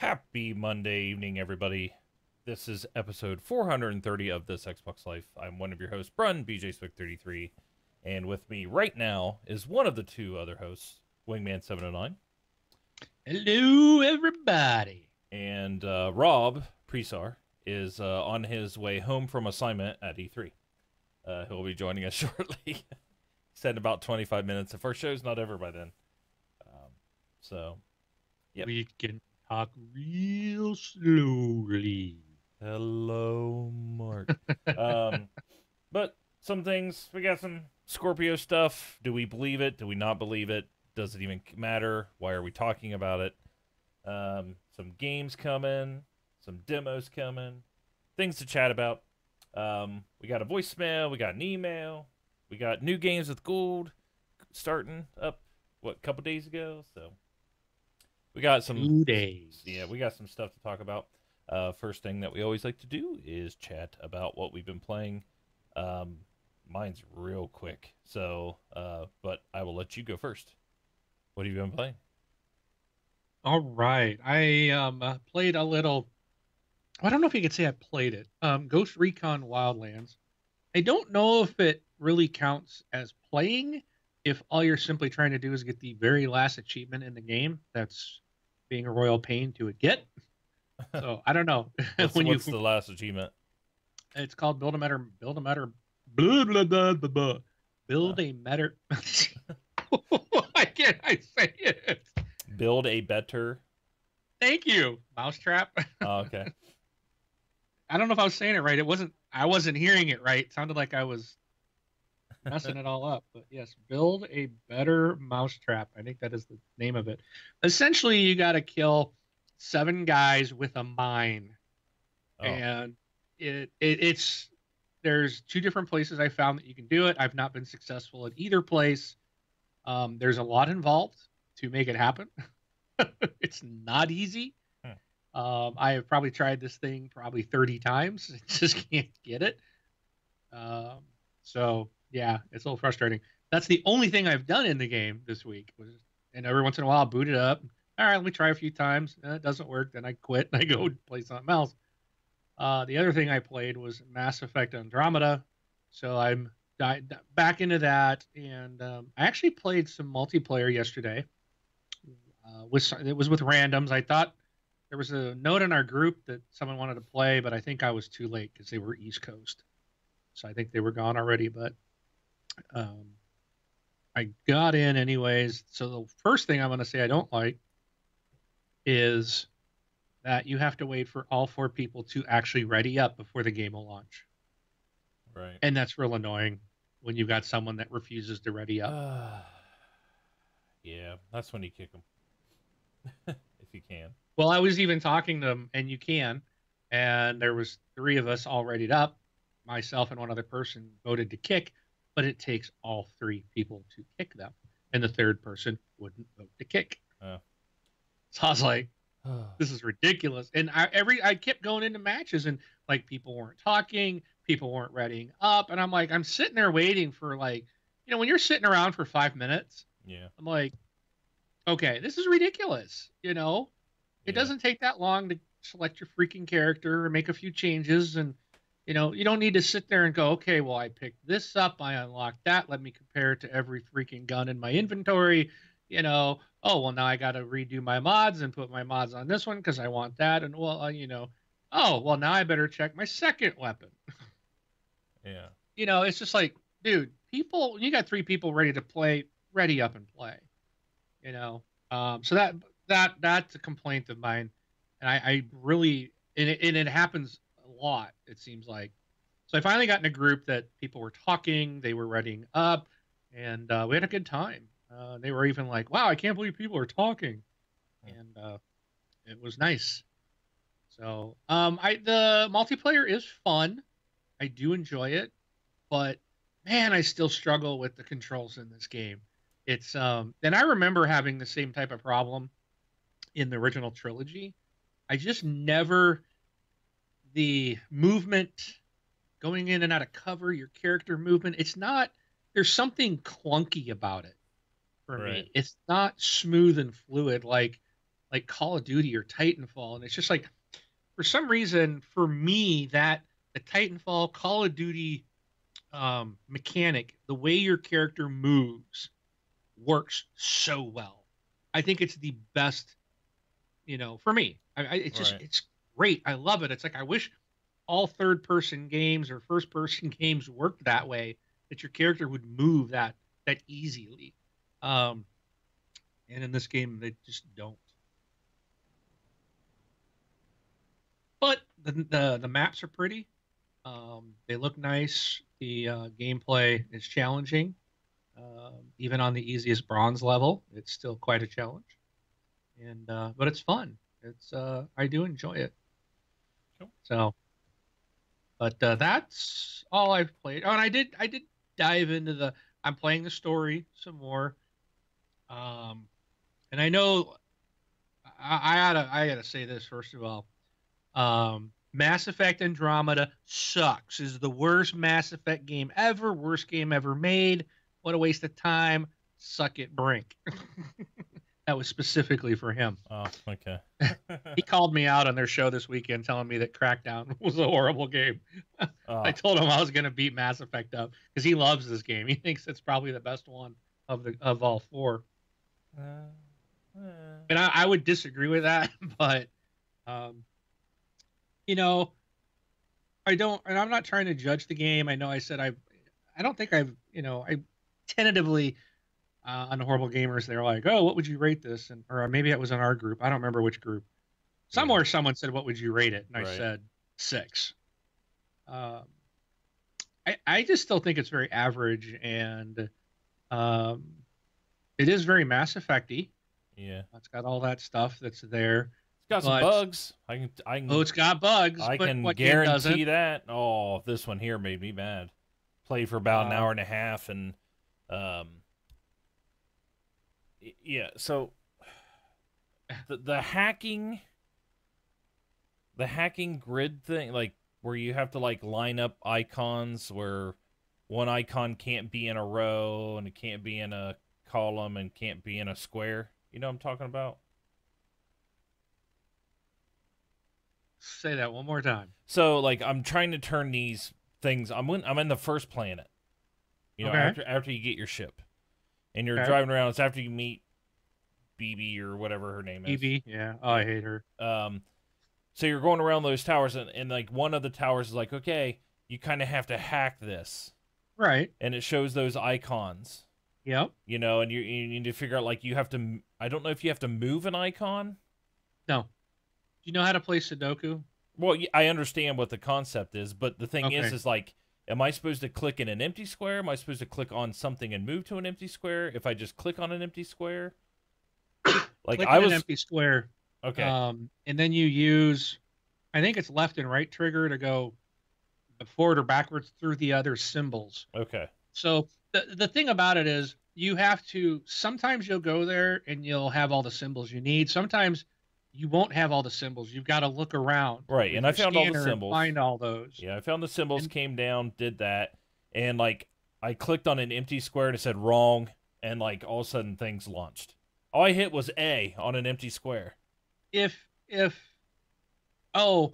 Happy Monday evening, everybody. This is episode 430 of This Xbox Life. I'm one of your hosts, Brun, BJ Swick 33, and with me right now is one of the two other hosts, Wingman 709, Hello, everybody. and Rob Presar is on his way home from assignment at E3. He'll be joining us shortly. Said in about 25 minutes. If our show's not over by then. So, yep. We can talk real slowly. Hello, Mark. um, but some things we got some Scorpio stuff. Do we believe it? Do we not believe it? Does it even matter? Why are we talking about it? Some games coming, some demos coming, things to chat about. We got a voicemail, we got an email, we got new games with gold starting up. What, a couple days ago? So we got some 2 days. Yeah, we got some stuff to talk about. First thing that we always like to do is chat about what we've been playing. Mine's real quick, so but I will let you go first. What have you been playing? All right. I played a little. I don't know if you could say I played it. Ghost Recon Wildlands. I don't know if it really counts as playing if all you're simply trying to do is get the very last achievement in the game. That's being a royal pain to get. So I don't know. What's when you what's the last achievement? It's called blah, blah, blah, blah, blah. Uh, Build a better. Why can't I say it? Build a better. Thank you, Mousetrap. Oh, okay. I don't know if I was saying it right. It wasn't. I wasn't hearing it right. It sounded like I was messing it all up. But yes, build a better mousetrap. I think that is the name of it. Essentially, you got to kill 7 guys with a mine, Oh, and it's there's 2 different places I found that you can do it. I've not been successful at either place. There's a lot involved to make it happen. It's not easy. hmm. I have probably tried this thing probably 30 times. Just can't get it. Um, so yeah, it's a little frustrating. That's the only thing I've done in the game this week. And every once in a while, I'll boot it up. All right, let me try a few times. It doesn't work. Then I quit and I go play something else. The other thing I played was Mass Effect Andromeda, so I'm back into that, and I actually played some multiplayer yesterday. It was with randoms. I thought there was a note in our group that someone wanted to play, but I think I was too late because they were East Coast, so I think they were gone already. But um, I got in anyways. So the first thing I'm going to say I don't like is that you have to wait for all 4 people to actually ready up before the game will launch. Right. And that's real annoying when you've got someone that refuses to ready up. Yeah, that's when you kick them if you can. Well, I was even talking to them, and you can, and there was 3 of us all readied up. Myself and one other person voted to kick, but it takes all 3 people to kick them, and the third person wouldn't vote to kick. Uh, So I was like, this is ridiculous. And I kept going into matches, and like people weren't talking, people weren't readying up, and I'm like, I'm sitting there waiting for like, when you're sitting around for 5 minutes, yeah, I'm like, okay, this is ridiculous. It yeah, doesn't take that long to select your freaking character and make a few changes, and you don't need to sit there and go, okay, well, I picked this up, I unlocked that, let me compare it to every freaking gun in my inventory. Oh, well, now I got to redo my mods and put my mods on this one because I want that, and well, oh, well, now I better check my second weapon. yeah. It's just like, dude, you got 3 people ready to play, ready up and play. you know so that's a complaint of mine, and I really, and it happens a lot, it seems like. So I finally got in a group that people were talking, they were readying up, and we had a good time. They were even like, wow, I can't believe people are talking, Hmm. and it was nice. So I the multiplayer is fun, I do enjoy it, but man, I still struggle with the controls in this game. It's and I remember having the same type of problem in the original trilogy. I just never, the movement, going in and out of cover, your character movement, it's not, there's something clunky about it for Right. me. It's not smooth and fluid like like Call of Duty or Titanfall, and it's just like for some reason for me that the Titanfall Call of Duty mechanic, the way your character moves, works so well. I think it's the best, for me. It's just Right. it's great. I love it. It's like I wish all third person games or first person games worked that way, that your character would move that easily. Um, and in this game, they just don't. But the maps are pretty. They look nice. The gameplay is challenging. Even on the easiest bronze level, it's still quite a challenge. And but it's fun. It's I do enjoy it. Cool. So, but that's all I've played. Oh, and I did dive into the. I'm playing the story some more. Um, and I know I gotta say this first of all. Mass Effect Andromeda sucks. Is the worst Mass Effect game ever. Worst game ever made. What a waste of time. Suck it, Brink. That was specifically for him. Oh, okay. He called me out on their show this weekend, telling me that Crackdown was a horrible game. I Oh, told him I was going to beat Mass Effect up because he loves this game. He thinks it's probably the best one of all four. uh, And I would disagree with that, but um, you know, I don't, and I'm not trying to judge the game. I know I said I don't think I've, I tentatively on the Horrible Gamers, they're like, oh, what would you rate this? And or maybe it was in our group. I don't remember which group. Somewhere someone said, what would you rate it? And I Right. said 6. Um, I just still think it's very average, and um, it is very Mass Effect-y. Yeah. It's got all that stuff that's there. It's got some But bugs. oh, it's got bugs. I but can what game doesn't? guarantee that. Oh, this one here made me mad. Played for about an Uh, hour and a half, and yeah. So the hacking grid thing, like where you have to like line up icons where one icon can't be in a row and it can't be in a column and can't be in a square. You know what I'm talking about? Say that one more time. So like I'm trying to turn these things. I'm in the first planet. You know, Okay. after you get your ship, and you're Okay. driving around. It's after you meet BB or whatever her name is. EB, yeah. Oh, I hate her. So you're going around those towers, and like one of the towers is like, okay, you kind of have to hack this, Right. and it shows those icons. Yep. You know, and you need to figure out like you have to. I don't know if you have to move an icon. No. Do you know how to play Sudoku? Well, I understand what the concept is, but the thing Okay. is like, am I supposed to click in an empty square? Am I supposed to click on something and move to an empty square? If I just click on an empty square, like Click I in was an empty square. okay, And then you use, I think it's left and right trigger to go forward or backwards through the other symbols. okay, So the thing about it is you have to, sometimes you'll go there and you'll have all the symbols you need. Sometimes you won't have all the symbols. You've got to look around. right. with And I your found all the scanner and symbols. find all those. Yeah, I found the symbols, And- came down, did that, and like I clicked on an empty square and it said wrong, and like all of a sudden things launched. All I hit was A on an empty square. If oh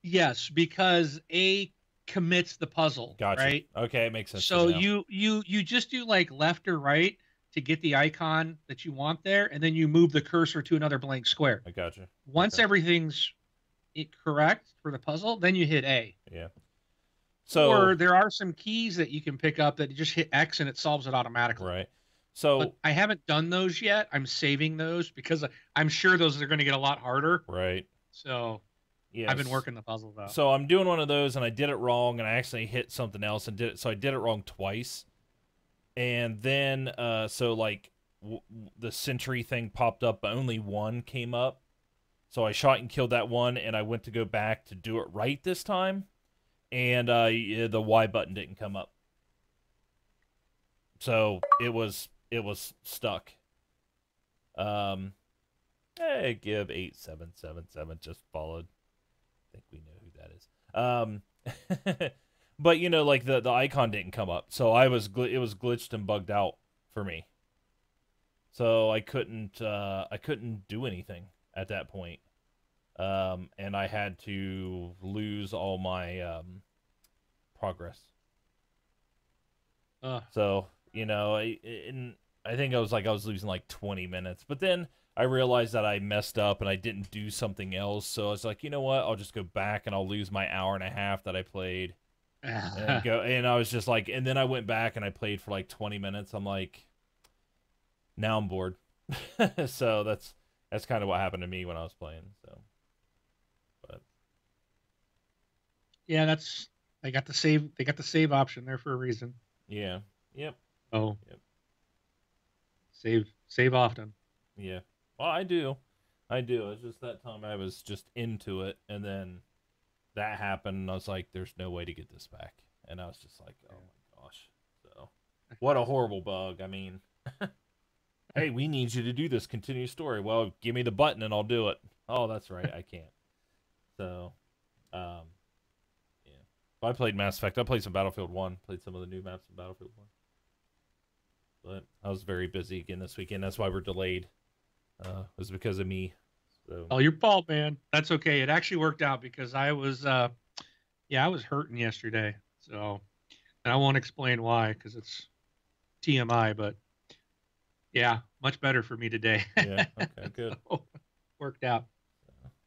yes, because A commits the puzzle, Gotcha. right? Okay, it makes sense. So to me now. you just do like left or right to get the icon that you want there, and then you move the cursor to another blank square. I gotcha. Once Okay. everything's correct for the puzzle, then you hit A. Yeah. So Or there are some keys that you can pick up that you just hit X and it solves it automatically. right. So But I haven't done those yet. I'm saving those because I'm sure those are going to get a lot harder. right. So Yeah. I've been working the puzzle though. So I'm doing one of those, and I did it wrong, and I actually hit something else and did it. So I did it wrong twice, and then so like the sentry thing popped up, but only one came up. So I shot and killed that one, and I went to go back to do it right this time, and yeah, the Y button didn't come up. So it was stuck. Hey, give 8777 just followed. I think we know who that is. But you know, like the icon didn't come up, so it was glitched and bugged out for me. so I couldn't do anything at that point. And I had to lose all my progress. Uh, So I think I was losing like 20 minutes, but then I realized that I messed up and I didn't do something else. So I was like, you know what? I'll just go back and I'll lose my hour and a half that I played, and go. And I was just like, and then I went back and I played for like 20 minutes. I'm like, now I'm bored. So that's kind of what happened to me when I was playing. So, but yeah, that's they got the save. They got the save option there for a reason. yeah, yep, Oh, yep, save often. yeah. Well, I do. I do. It's just that time I was just into it, and then that happened, and I was like, "There's no way to get this back," and I was just like, "Oh my gosh!" So, what a horrible bug. I mean, hey, we need you to do this continuous story. Well, give me the button and I'll do it. Oh, that's right, I can't. So, um, yeah. I played Mass Effect. I played some Battlefield 1. Played some of the new maps in Battlefield 1. But I was very busy again this weekend. That's why we're delayed. It was because of me. So, Oh, your fault, man. That's okay. It actually worked out because I was, I was hurting yesterday. So, and I won't explain why because it's TMI, but yeah, much better for me today. yeah, okay, good. So, worked out.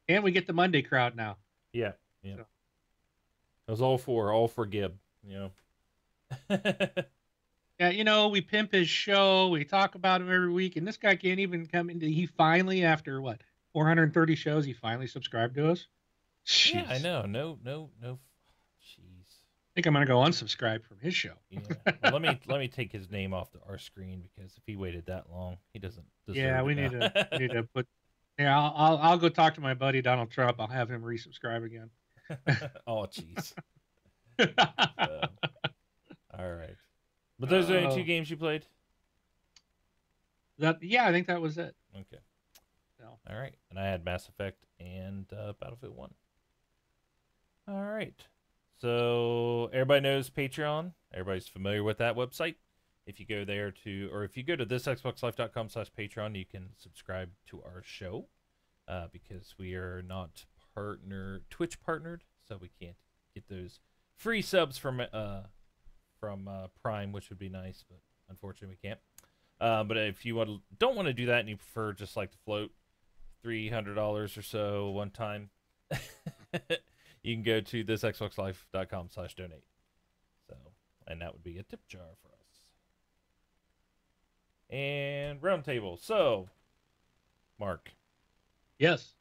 And we get the Monday crowd now. Yeah, yeah. So. It was all for Gib, Yeah, we pimp his show. We talk about him every week, and this guy can't even come into. He finally, after what, 430 shows, he finally subscribed to us. Yeah, I Jeez. know. No. Jeez. I think I'm gonna go unsubscribe from his show. Yeah. Well, let me take his name off our screen because if he waited that long, he doesn't deserve Yeah, it we now. need to put. Yeah, I'll go talk to my buddy Donald Trump. I'll have him resubscribe again. Oh, jeez. So, all right. But those are the only two games you played? I think that was it. Okay. So. All right. And I had Mass Effect and Battlefield 1. All right. So everybody knows Patreon. Everybody's familiar with that website. If you go there if you go to thisxboxlife.com/Patreon, you can subscribe to our show because we are not Twitch partnered, so we can't get those free subs from Prime, which would be nice, but unfortunately we can't. But if you don't want to do that and you prefer just like to float $300 or so one time, you can go to thisxboxlife.com/donate. So, and that would be a tip jar for us. And roundtable. So, Mark. Yes.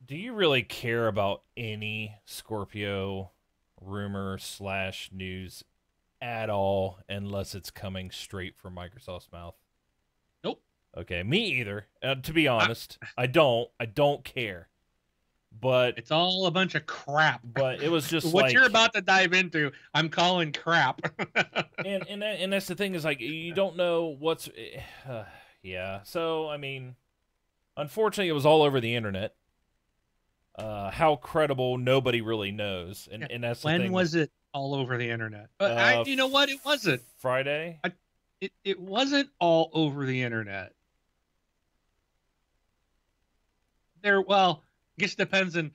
Do you really care about any Scorpio rumor / news at all unless it's coming straight from Microsoft's mouth? Nope. Okay, me either. To be honest, I don't care. But it's all a bunch of crap. But it was just what you're about to dive into. I'm calling crap. and that's the thing is like you don't know what's yeah. So I mean, unfortunately, it was all over the internet. How credible nobody really knows, and that's the when thing. Was it all over the internet? But you know what? It wasn't Friday. It wasn't all over the internet. Well, I guess it depends on.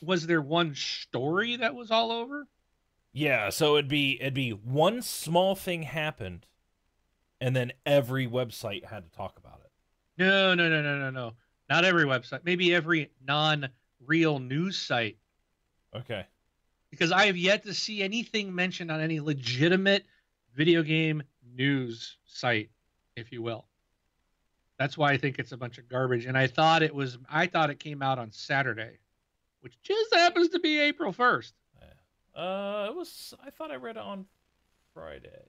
Was there one story that was all over? Yeah, so it'd be one small thing happened, and then every website had to talk about it. No. Not every website. Maybe every non-real news site. Okay. Because I have yet to see anything mentioned on any legitimate video game news site, if you will. That's why I think it's a bunch of garbage. And I thought it came out on Saturday, which just happens to be April 1st. I thought I read it on Friday.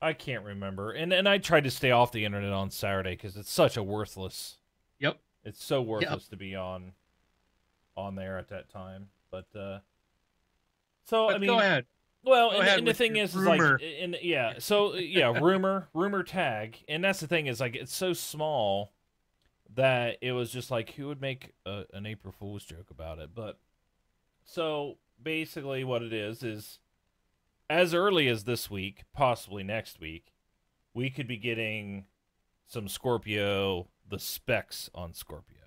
I can't remember. And I tried to stay off the internet on Saturday because it's such a worthless. Yep. It's so worthless to be on there at that time. But I mean, go ahead. Well, and the thing is like, rumor tag, and that's the thing is like it's so small that it was just like who would make an April Fool's joke about it. But so basically, what it is as early as this week, possibly next week, we could be getting some Scorpio, the specs on Scorpio.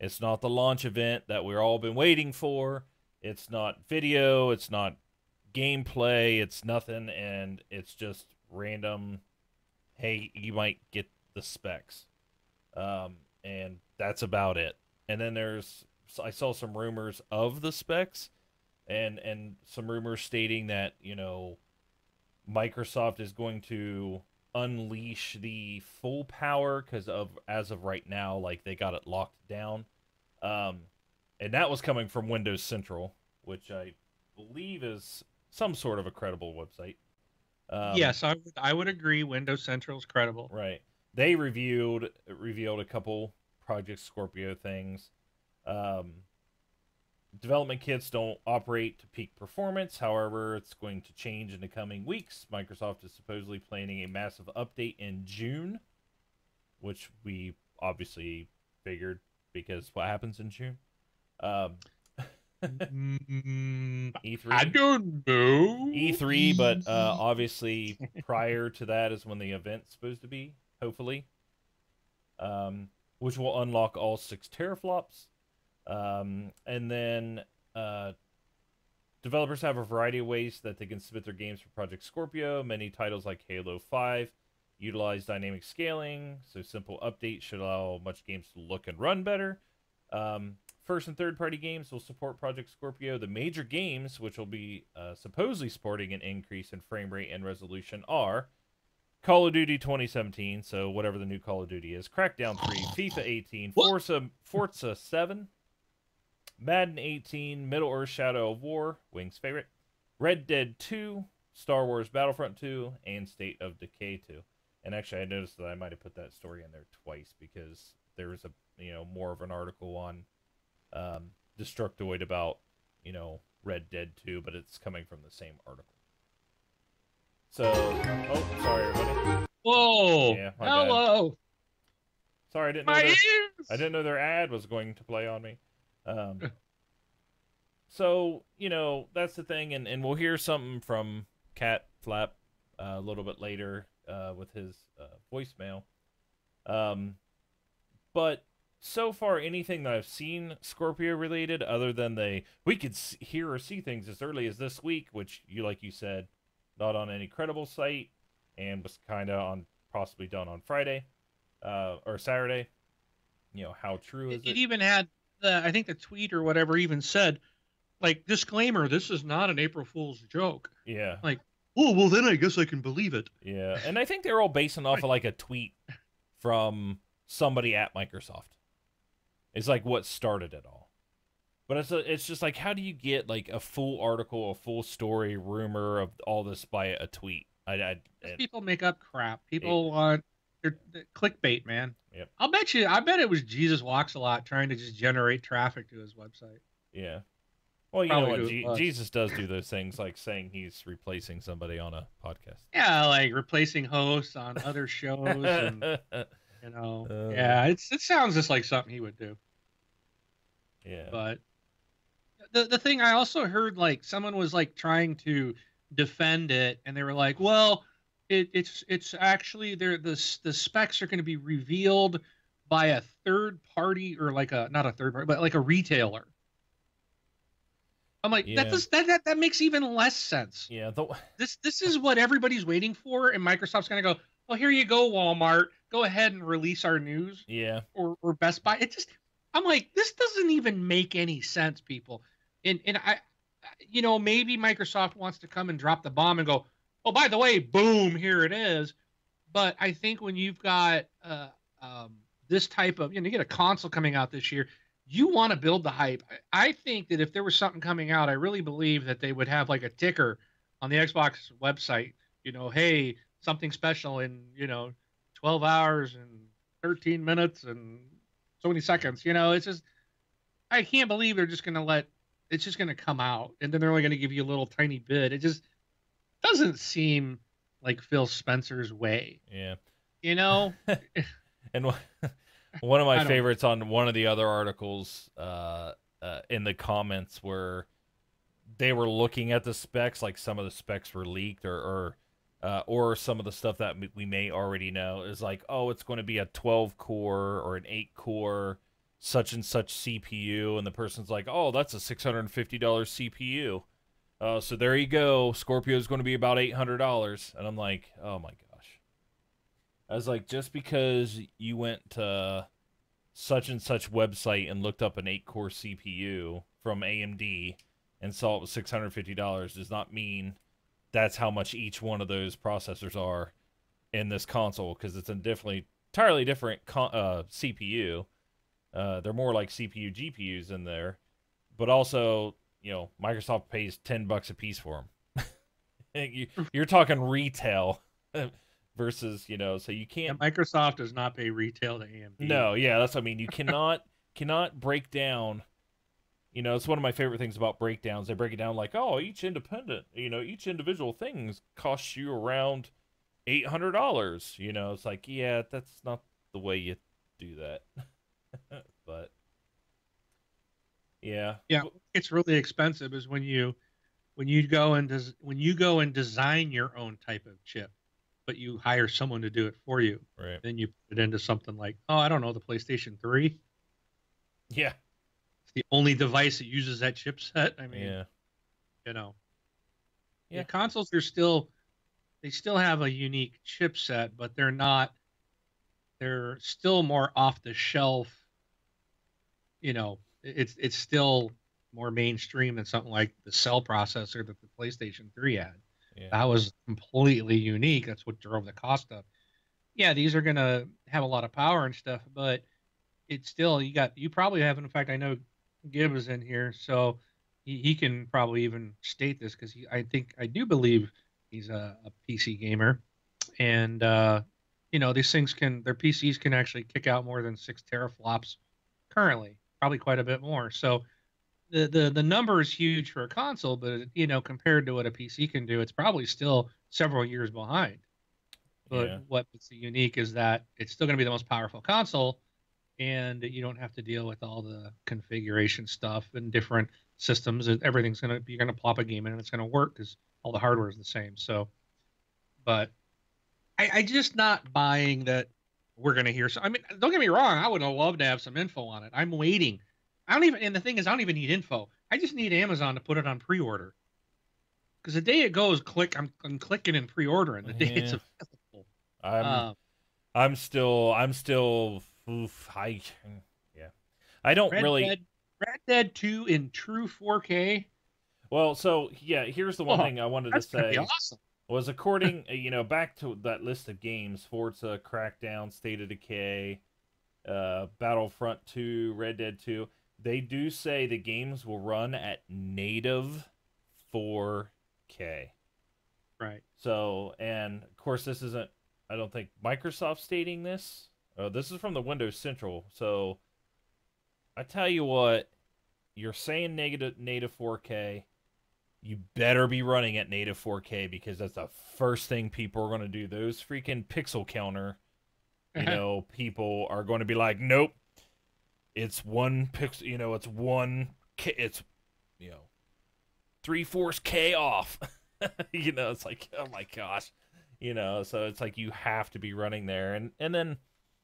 It's not the launch event that we've all been waiting for. It's not video. It's not gameplay. It's nothing. And it's just random. Hey, you might get the specs. And that's about it. And then I saw some rumors of the specs and some rumors stating that, Microsoft is going to unleash the full power because as of right now, like they got it locked down. And that was coming from Windows Central, which I believe is some sort of a credible website. Yes, I would agree. Windows Central is credible. Right. They revealed a couple Project Scorpio things. Development kits don't operate to peak performance. However, it's going to change in the coming weeks. Microsoft is supposedly planning a massive update in June, which we obviously figured because what happens in June? E3. I don't know. E3, but obviously prior to that is when the event's supposed to be, hopefully. Which will unlock all 6 teraflops. And then developers have a variety of ways that they can submit their games for Project Scorpio. Many titles like Halo 5 utilize dynamic scaling, so simple updates should allow much games to look and run better. First and third-party games will support Project Scorpio. The major games, which will be supposedly supporting an increase in frame rate and resolution, are Call of Duty 2017, so whatever the new Call of Duty is, Crackdown 3, FIFA 18, Forza 7, Madden 18, Middle-earth Shadow of War, Wing's favorite, Red Dead 2, Star Wars Battlefront 2, and State of Decay 2. And actually, I noticed that I might have put that story in there twice because there was more of an article on Destructoid about, Red Dead 2, but it's coming from the same article. So, sorry, everybody. Whoa! Yeah, hello. Bad. Sorry, I didn't know their ad was going to play on me. So, that's the thing, and we'll hear something from Cat Flap a little bit later with his voicemail. But so far, anything that I've seen Scorpio related, other than we could hear or see things as early as this week, which like you said, not on any credible site, and was kind of possibly done on Friday or Saturday. How true is it? It even had I think the tweet or whatever even said, like, disclaimer, this is not an April Fool's joke. Yeah. Like, oh, well, then I guess I can believe it. Yeah, and I think they're all basing off of like a tweet from somebody at Microsoft. It's like what started it all. But it's just like, how do you get like a full article, a full story, rumor of all this by a tweet? People make up crap. People want they're clickbait, man. Yep. I bet it was Jesus Walks a Lot trying to just generate traffic to his website. Yeah. Well, you Probably know what? Jesus does do those things, like saying he's replacing somebody on a podcast. Yeah, like replacing hosts on other shows, and yeah, it sounds just like something he would do. Yeah. But the thing I also heard, like, someone was like trying to defend it, and they were like, well, it's actually the specs are going to be revealed by a third party, or like not a third party, but like a retailer. I'm like, yeah. that makes even less sense. Yeah. This is what everybody's waiting for, and Microsoft's going to go, well, here you go, Walmart. Go ahead and release our news. Yeah. Or Best Buy. I'm like, this doesn't even make any sense, people. And I, maybe Microsoft wants to come and drop the bomb and go, oh, by the way, boom, here it is. But I think when you've got this type of, you get a console coming out this year, you want to build the hype. I think that if there was something coming out, I really believe that they would have like a ticker on the Xbox website, hey, something special in, 12 hours and 13 minutes and so many seconds. It's just, I can't believe they're just going to it's just going to come out, and then they're only going to give you a little tiny bit. It just doesn't seem like Phil Spencer's way. Yeah. And one of my favorites on one of the other articles in the comments were they were looking at the specs, like some of the specs were leaked, or some of the stuff that we may already know is like, oh, it's going to be a 12 core or an 8 core such and such CPU, and the person's like, oh, that's a $650 CPU. So there you go. Scorpio is going to be about $800, and I'm like, oh my gosh. I was like, just because you went to such and such website and looked up an 8 core CPU from AMD and saw it was $650 does not mean that's how much each one of those processors are in this console, because it's a definitely entirely different CPU. They're more like CPU GPUs in there, but also, Microsoft pays $10 a piece for them. You're talking retail versus, so you can't. Yeah, Microsoft does not pay retail to AMD. No, yeah, that's what I mean. You cannot break down. It's one of my favorite things about breakdowns. They break it down like, oh, each individual thing costs you around $800. It's like, yeah, that's not the way you do that. But yeah, it's really expensive is when you go and design your own type of chip, but you hire someone to do it for you. right. Then you put it into something like, oh, I don't know, the PlayStation 3. Yeah. It's the only device that uses that chipset. I mean, Yeah. Yeah, consoles they still have a unique chipset, but they're still more off the shelf. It's still more mainstream than something like the Cell processor that the PlayStation 3 had. Yeah. That was completely unique. That's what drove the cost up. Yeah, these are gonna have a lot of power and stuff, but it's still you probably have. In fact, I know Gibb is in here, so he can probably even state this because I do believe he's a PC gamer, and these things their PCs can actually kick out more than 6 teraflops currently, probably quite a bit more. So the number is huge for a console, but compared to what a PC can do, it's probably still several years behind. But what makes it unique is that it's still going to be the most powerful console, and you don't have to deal with all the configuration stuff and different systems. Everything's you're going to plop a game in and it's going to work because all the hardware is the same. So, but I just not buying that we're going to hear. So, I mean, don't get me wrong. I would have loved to have some info on it. I'm waiting. And the thing is, I don't even need info. I just need Amazon to put it on pre-order. Because the day it goes, I'm clicking and pre-ordering. The day it's available. I'm still, I don't really. Red Dead 2 in true 4K. Well, so yeah, here's the one thing I wanted to say. Awesome. Was according, back to that list of games: Forza, Crackdown, State of Decay, Battlefront 2, Red Dead 2. They do say the games will run at native 4K. Right. So, and of course, this isn't. I don't think Microsoft stating this. This is from the Windows Central. So, I tell you what, you're saying native 4K. You better be running at native 4K because that's the first thing people are going to do. Those freaking pixel counter, people are going to be like, nope, it's one pixel, it's 3/4 K off. It's like, oh my gosh, so it's like you have to be running there, and then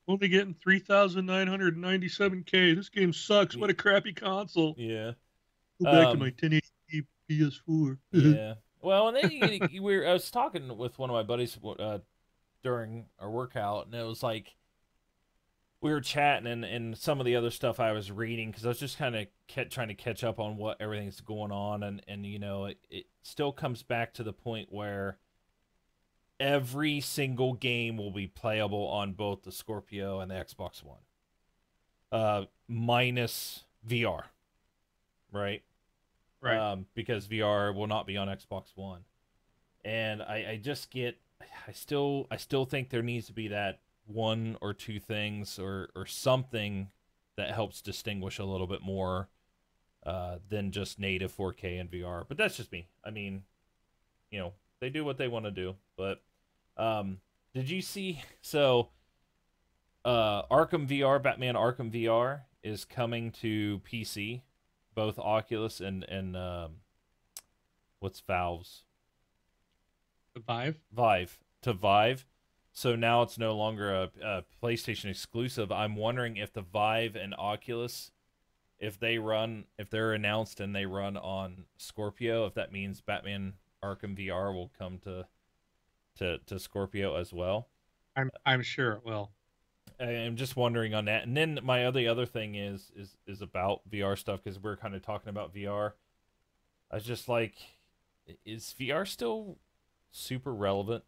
only getting 3,997K. This game sucks. What a crappy console. Yeah. Go back to my 1080p PS4. Yeah. Well, and then I was talking with one of my buddies during our workout, and it was like we were chatting and some of the other stuff I was reading because I was just kind of trying to catch up on what everything's going on, and it still comes back to the point where every single game will be playable on both the Scorpio and the Xbox One, minus VR, right? Right. Because VR will not be on Xbox One, and I still think there needs to be that one or two things or something that helps distinguish a little bit more than just native 4K and VR. But that's just me. I mean, they do what they want to do. But did you see? So Arkham VR, Batman Arkham VR is coming to PC, both Oculus and What's Valve's? The Vive. Vive to Vive. So now it's no longer a PlayStation exclusive. I'm wondering if the Vive and Oculus, if they're announced and they run on Scorpio, if that means Batman Arkham VR will come to Scorpio as well. I'm sure it will. I'm just wondering on that. And then my other thing is about VR stuff, because we're kind of talking about VR. I was just like, is VR still super relevant,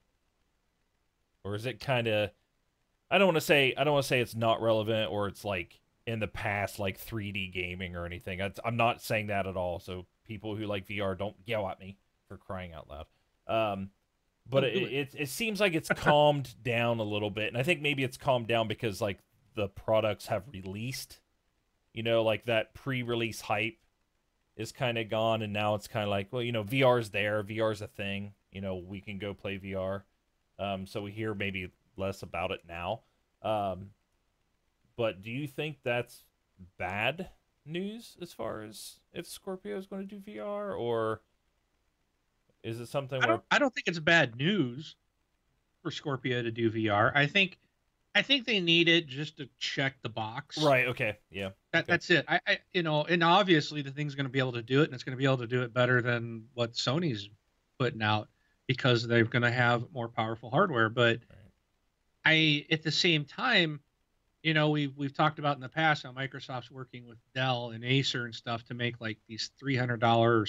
or is it kind of? I don't want to say it's not relevant, or it's like in the past, like 3D gaming or anything. I'm not saying that at all. So people who like VR, don't yell at me, for crying out loud. But it seems like it's calmed down a little bit, and I think maybe it's calmed down because like the products have released, like that pre-release hype is kind of gone, and now it's kind of like, well, VR's there, VR's a thing, we can go play VR. So we hear maybe less about it now. But do you think that's bad news as far as if Scorpio is going to do VR, or is it something where I don't think it's bad news for Scorpio to do VR. I think they need it just to check the box. Right. Okay. Yeah. That's it. I and obviously the thing's going to be able to do it, and it's going to be able to do it better than what Sony's putting out, because they're going to have more powerful hardware. But at the same time, we've talked about in the past how Microsoft's working with Dell and Acer and stuff to make like these $300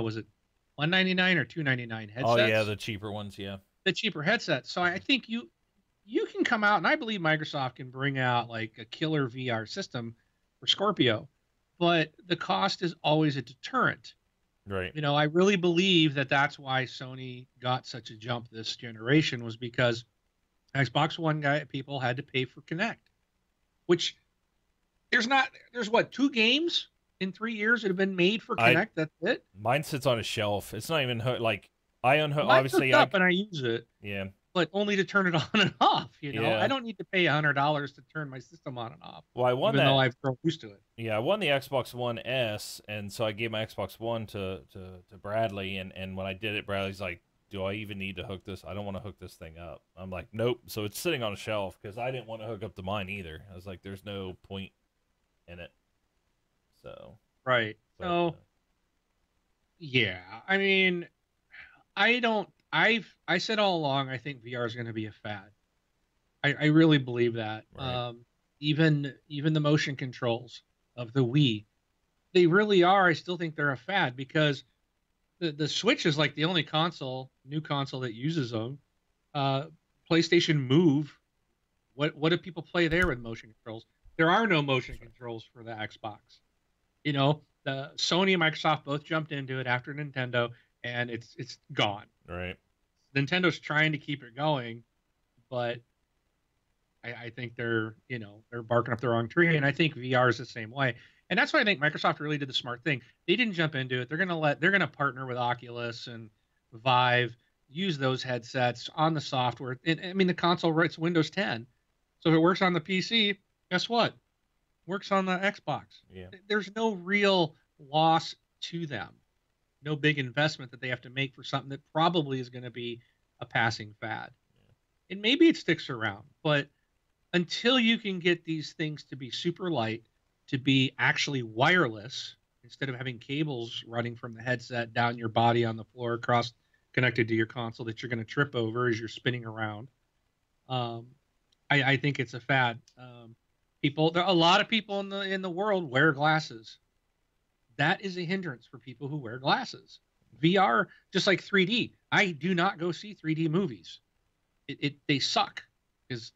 was it $199 or $299 headsets? Oh yeah, the cheaper ones, yeah. The cheaper headsets. So I think you can come out, and I believe Microsoft can bring out like a killer VR system for Scorpio, but the cost is always a deterrent. Right. I really believe that that's why Sony got such a jump this generation, was because Xbox One people had to pay for Kinect, which there's what, 2 games in 3 years that have been made for Kinect. That's it. Mine sits on a shelf. It's not even like I unhook. Mine Obviously, up and I use it. Yeah. But only to turn it on and off. Yeah. I don't need to pay $100 to turn my system on and off. Well, I won even that. Though I've grown used to it. Yeah, I won the Xbox One S, and so I gave my Xbox One to Bradley, and when I did it, Bradley's like, "Do I even need to hook this? I don't want to hook this thing up." I'm like, "Nope." So it's sitting on a shelf because I didn't want to hook up to mine either. I was like, "There's no point in it." So. Right. So. Yeah, I mean, I said all along, I think VR is going to be a fad. I really believe that. Right. Even the motion controls of the Wii, they really are. I still think they're a fad, because the Switch is like the only new console that uses them. PlayStation Move, what do people play there with motion controls? There are no motion controls for the Xbox. The Sony and Microsoft both jumped into it after Nintendo, and it's gone. Right. Nintendo's trying to keep it going, but I think they're barking up the wrong tree, and I think VR is the same way. And that's why I think Microsoft really did the smart thing. They didn't jump into it. They're gonna partner with Oculus and Vive, use those headsets on the software. I mean, the console writes Windows 10, so if it works on the PC, guess what? Works on the Xbox. Yeah. There's no real loss to them. No big investment that they have to make for something that probably is going to be a passing fad. Yeah. And maybe it sticks around, but until you can get these things to be super light, to be actually wireless, instead of having cables running from the headset down your body on the floor, across connected to your console that you're going to trip over as you're spinning around, I think it's a fad. A lot of people in the world wear glasses. That is a hindrance for people who wear glasses. VR, just like 3D. I do not go see 3D movies. They suck, because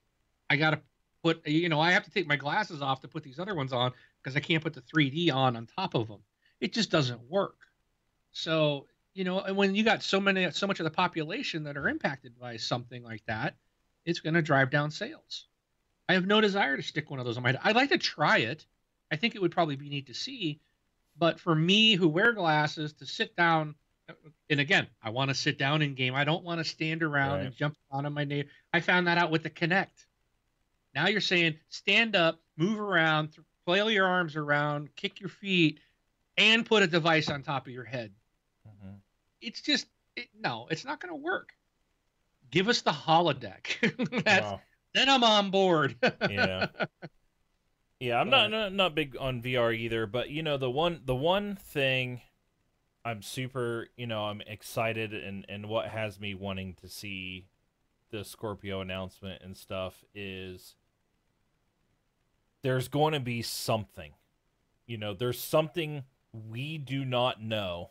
I got to put, I have to take my glasses off to put these other ones on, because I can't put the 3D on top of them. It just doesn't work. So, and when you got so much of the population that are impacted by something like that, it's going to drive down sales. I have no desire to stick one of those on my head. I'd like to try it. I think it would probably be neat to see. But for me, who wear glasses, to sit down, and again, I want to sit down in game. I don't want to stand around and jump on my neighbor. I found that out with the Kinect. Now you're saying stand up, move around, flail your arms around, kick your feet, and put a device on top of your head. Mm-hmm. it's just no, it's not going to work. Give us the holodeck. Oh, Then I'm on board. yeah. Yeah, I'm But not big on VR either, but the one thing I'm super, I'm excited and what has me wanting to see the Scorpio announcement and stuff is there's going to be something. There's something we do not know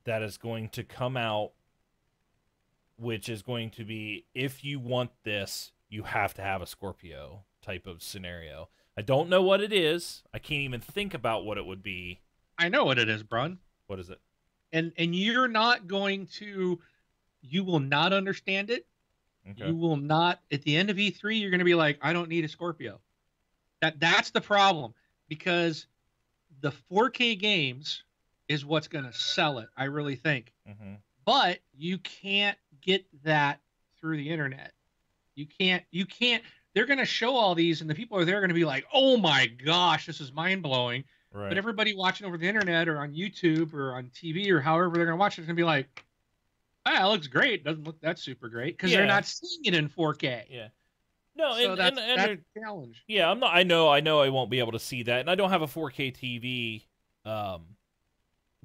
that is going to come out, which is going to be, if you want this, you have to have a Scorpio type of scenario. I don't know what it is. I can't even think about what it would be. I know what it is, Brun. What is it? And you're not going to, you will not understand it. Okay. You will not, at the end of E3, you're going to be like, I don't need a Scorpio. That's the problem, because the 4K games is what's going to sell it, I really think. Mm-hmm. But you can't get that through the internet. You can't, they're going to show all these and the people are there going to be like, oh my gosh, this is mind blowing. Right. But everybody watching over the internet or on YouTube or on TV or however they're going to watch it is going to be like, ah, it looks great. Doesn't look that super great because they're not seeing it in 4K. Yeah. No, so and that's a challenge. Yeah, I'm not. I know I won't be able to see that, and I don't have a 4K TV.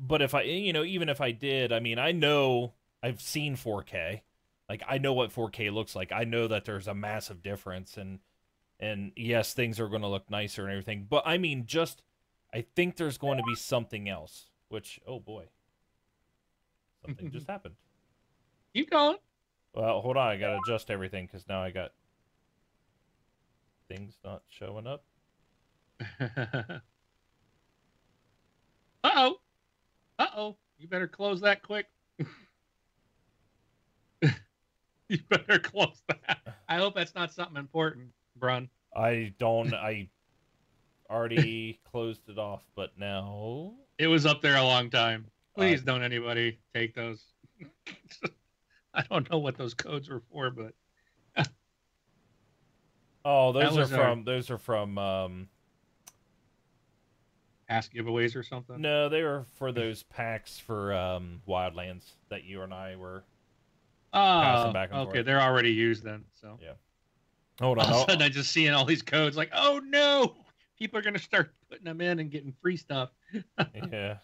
But if I, even if I did, I mean, I know I've seen 4K. Like, I know what 4K looks like. I know that there's a massive difference, and yes, things are going to look nicer and everything. But I mean, I think there's going to be something else. Which, oh boy, something just happened. Keep going. Well, hold on, I gotta adjust everything because now I got things not showing up. Uh-oh. Uh-oh. You better close that quick. You better close that. I hope that's not something important, Brun. I already closed it off, but now... It was up there a long time. Please don't anybody take those. I don't know what those codes were for, but... Oh, those are from past giveaways or something? No, they were for those packs for Wildlands that you and I were passing back and forth. Okay, they're already used then. So yeah. Hold on. All of a sudden, I'm just seeing all these codes like, oh no! People are going to start putting them in and getting free stuff. Yeah.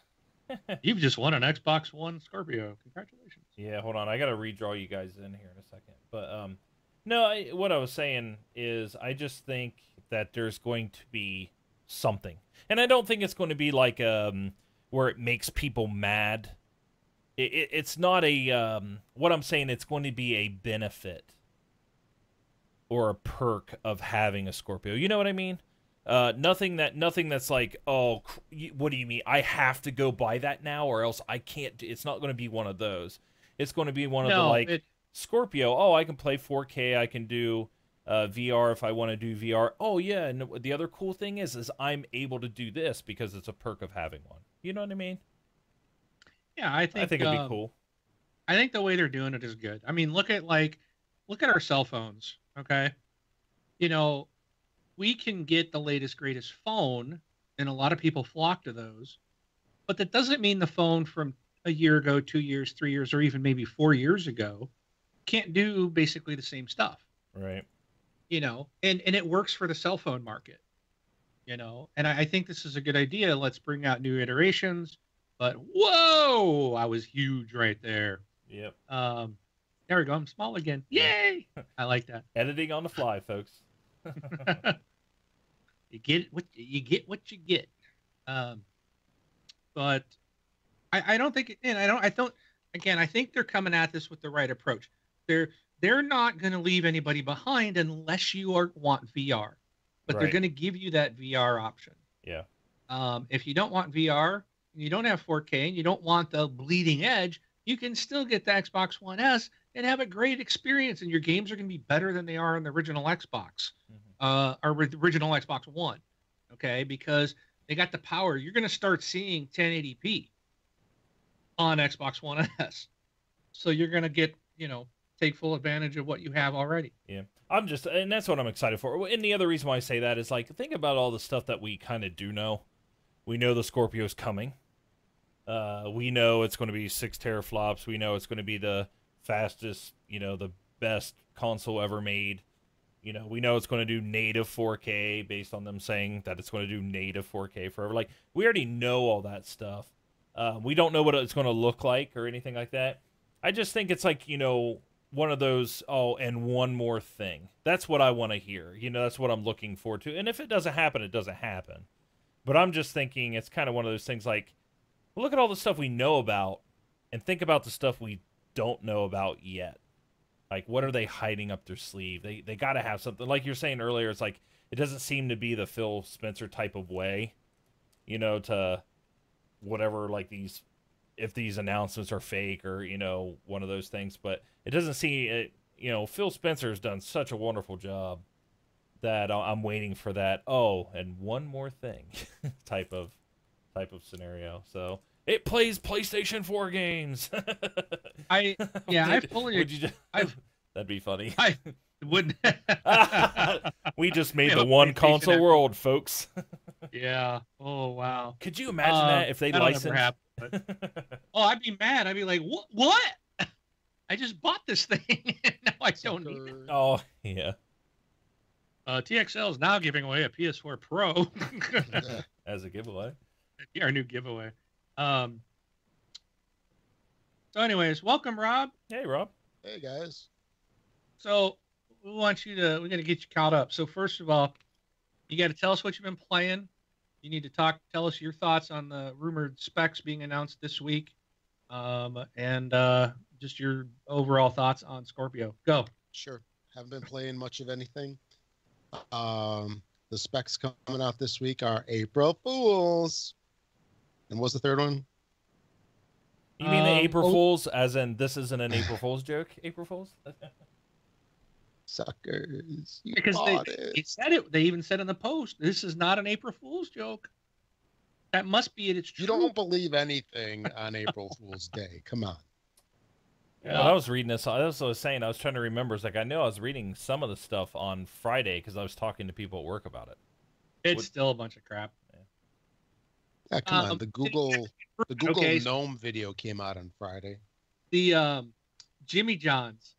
You've just won an Xbox One Scorpio. Congratulations. Yeah, hold on. I got to redraw you guys in here in a second. But no, what I was saying is I just think that there's going to be something. And I don't think it's going to be like where it makes people mad. It's not a what I'm saying, it's going to be a benefit or a perk of having a Scorpio. You know what I mean? Nothing that's like, oh, what do you mean? I have to go buy that now or else I can't. It's not going to be one of those. It's going to be one of the Scorpio. Oh, I can play 4K. I can do VR if I want to do VR. Oh yeah, and the other cool thing is I'm able to do this because it's a perk of having one. You know what I mean? Yeah, I think it'd be cool. I think the way they're doing it is good. I mean, look at our cell phones. Okay, we can get the latest greatest phone, and a lot of people flock to those. But that doesn't mean the phone from a year ago, 2 years, 3 years, or even maybe 4 years ago can't do basically the same stuff. Right. And it works for the cell phone market. And I think this is a good idea. Let's bring out new iterations. But whoa, I was huge right there. Yep. There we go. I'm small again. Yay! I like that. Editing on the fly, folks. You get what you get. But I don't think, and I don't. Again, I think they're coming at this with the right approach. They're not going to leave anybody behind unless you want VR, but they're going to give you that VR option. Yeah. If you don't want VR, and you don't have 4K, and you don't want the bleeding edge, you can still get the Xbox One S and have a great experience, and your games are going to be better than they are on the original Xbox, or original Xbox One, okay? Because they got the power. You're going to start seeing 1080p on Xbox One S, so you're going to get, take full advantage of what you have already. Yeah, and that's what I'm excited for. And the other reason why I say that is, like, think about all the stuff that we kind of do know. We know the Scorpio's coming. We know it's going to be 6 teraflops. We know it's going to be the fastest, the best console ever made. We know it's going to do native 4K based on them saying that it's going to do native 4K forever. Like, we already know all that stuff. We don't know what it's going to look like or anything like that. I just think it's like, one of those, oh, and one more thing. That's what I want to hear. That's what I'm looking forward to. And if it doesn't happen, it doesn't happen. But I'm just thinking it's kind of one of those things like, look at all the stuff we know about and think about the stuff we don't know about yet. Like, what are they hiding up their sleeve? They got to have something. Like you're saying earlier, it's like, it doesn't seem to be the Phil Spencer type of way, to whatever, like if these announcements are fake or, one of those things. But it doesn't seem, Phil Spencer has done such a wonderful job that I'm waiting for that, oh, and one more thing type of scenario. So it plays PlayStation 4 games. I fully. That'd be funny. I wouldn't. We just made the one console world, folks. Yeah. Oh wow. Could you imagine that if they licensed? Oh, I'd be mad. I'd be like, what? I just bought this thing and now I don't need it. Oh yeah. TXL is now giving away a PS4 Pro as a giveaway. Our new giveaway. So anyways, welcome, Rob. Hey, Rob. Hey, guys. So we're going to get you caught up. So first of all, you got to tell us what you've been playing. You need to tell us your thoughts on the rumored specs being announced this week. And just your overall thoughts on Scorpio. Go. Sure. Haven't been playing much of anything. The specs coming out this week are April Fools. And what's the third one? You mean the April Fools, as in this isn't an April Fools joke? April Fools? Suckers. Because they said it. They even said in the post, this is not an April Fool's joke. That must be it. It's true. You don't believe anything on April Fool's Day. Come on. Yeah. When I was reading this, I was saying, I was trying to remember. It's like, I know I was reading some of the stuff on Friday because I was talking to people at work about it. It's still a bunch of crap. Yeah, come on. The Google Gnome video came out on Friday. The Jimmy John's,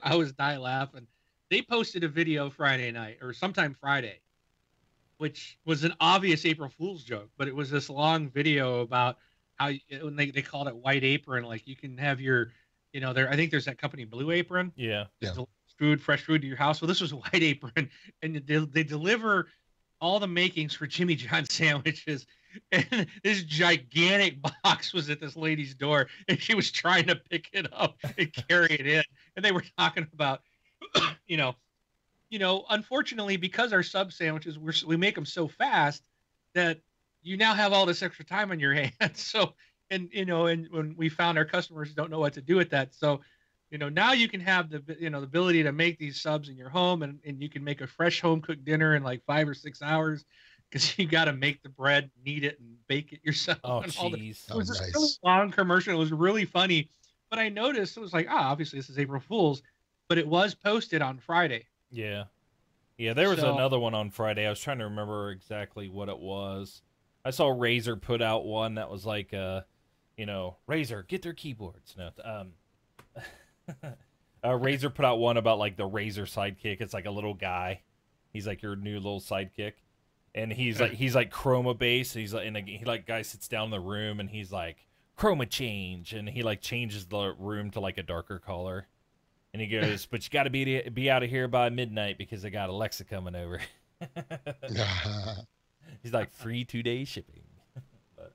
I was dying laughing. They posted a video Friday night or sometime Friday, which was an obvious April Fool's joke, but it was this long video about how when they called it White Apron, like you can have your, I think there's that company Blue Apron. Yeah. Fresh food to your house. Well, this was White Apron, and they deliver all the makings for Jimmy John's sandwiches. And this gigantic box was at this lady's door, and she was trying to pick it up and carry it in. And they were talking about, unfortunately, because our sub sandwiches, we make them so fast that you now have all this extra time on your hands. So, and when we found our customers don't know what to do with that. So, now you can have the ability to make these subs in your home, and you can make a fresh home cooked dinner in like 5 or 6 hours. Because you got to make the bread, knead it, and bake it yourself. Oh, jeez. It was a really long commercial. It was really funny. But I noticed, it was like, obviously this is April Fool's. But it was posted on Friday. Yeah. Yeah, there was another one on Friday. I was trying to remember exactly what it was. I saw Razer put out one that was like, Razer, get their keyboards. No, Razer put out one about like the Razer Sidekick. It's like a little guy. He's like your new little sidekick. And he's like chroma based. He's like, guy sits down in the room and he's like chroma change, and he like changes the room to like a darker color. And he goes, but you got to be out of here by midnight because I got Alexa coming over. He's like free 2-day shipping. But,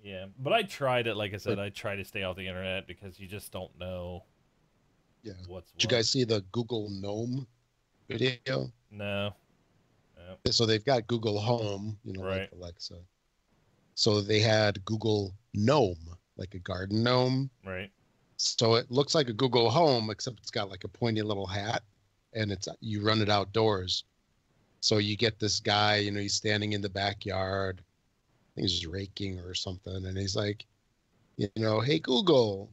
yeah. But I tried it. Like I said, I try to stay off the internet because you just don't know. Yeah. Did you guys see the Google Gnome video? No. So they've got Google Home, right. Like Alexa. So they had Google Gnome, like a garden gnome. Right. So it looks like a Google Home, except it's got like a pointy little hat, and you run it outdoors. So you get this guy, he's standing in the backyard. I think he's raking or something, and he's like, hey Google,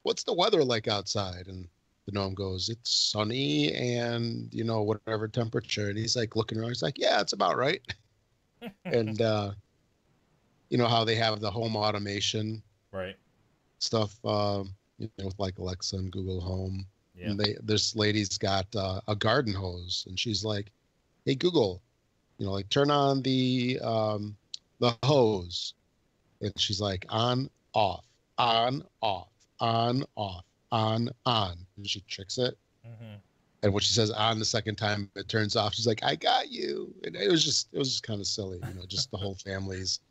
what's the weather like outside? And the gnome goes, it's sunny and, whatever temperature. And he's like looking around. He's like, yeah, it's about right. And, you know how they have the home automation Right. stuff, with like Alexa and Google Home. Yeah. And this lady's got a garden hose, and she's like, "Hey Google, like turn on the hose," and she's like, "On, off, on, off, on, off, on, on," and she tricks it. Mm-hmm. And when she says on the second time, it turns off. She's like, "I got you," and it was just kind of silly, just the whole family's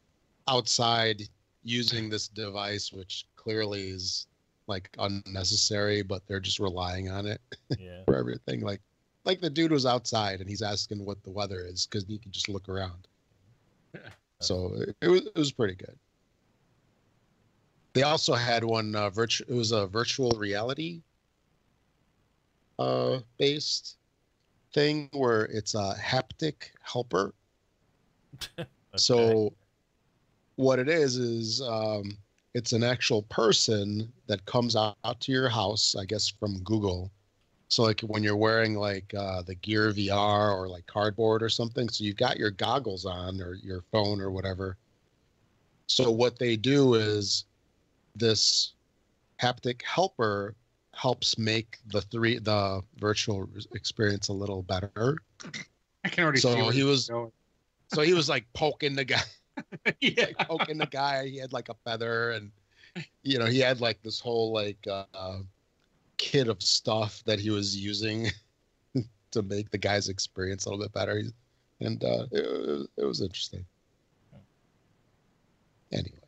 outside using this device, which clearly is like unnecessary, but they're just relying on it Yeah. for everything. Like the dude was outside and he's asking what the weather is because he can just look around. So it was pretty good. They also had one it was a virtual reality based thing where it's a haptic helper. Okay. So what it is it's an actual person that comes out to your house, I guess, from Google. So like when you're wearing like the Gear VR or like cardboard or something, so you've got your goggles on or your phone or whatever. So what they do is this haptic helper helps make the virtual experience a little better. I can already So see where he this was- is going. So he was like poking the guy. Yeah. Like poking the guy. He had like a feather, and he had like this whole like kit of stuff that he was using to make the guy's experience a little bit better. And it was interesting. Anyway,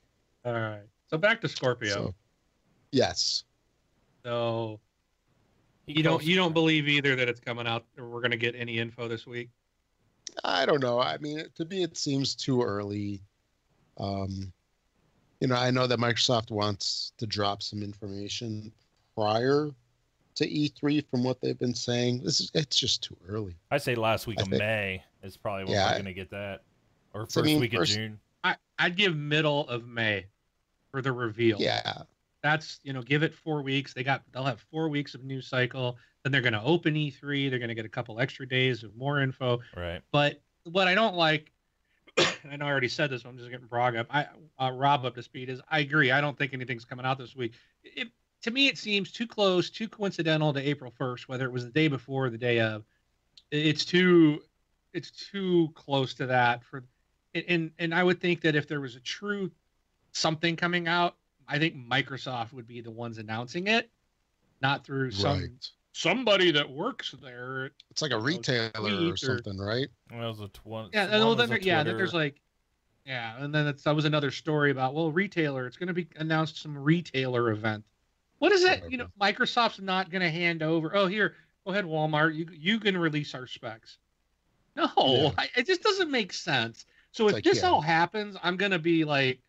All right. So back to Scorpio. so yes, So He you calls- don't believe either that it's coming out or we're going to get any info this week? I don't know. I mean, to me, it seems too early. I know that Microsoft wants to drop some information prior to E3 from what they've been saying. It's just too early. I say last week I of think- May is probably when Yeah, we're gonna get that, or So, I first mean, week of first- June. I'd give middle of May for the reveal. Yeah, That's, give it 4 weeks. They'll have 4 weeks of news cycle. Then they're going to open E3. They're going to get a couple extra days of more info. Right. But what I don't like, and I know I already said this, but I'm just getting Rob up to speed, is I agree. I don't think anything's coming out this week. To me, it seems too close, too coincidental to April 1st, whether it was the day before or the day of. It's too close to that and I would think that if there was a true something coming out, I think Microsoft would be the ones announcing it, not through right. somebody that works there. It's like a retailer tweet or or- something, right? Well, it was Yeah, then then there's like, and then that was another story about, well, retailer. It's going to be announced some retailer event. What is that? Whatever. Microsoft's not going to hand over. Oh, here, go ahead, Walmart. You can release our specs. No, Yeah. it just doesn't make sense. So It's if like, this yeah. all happens, I'm going to be like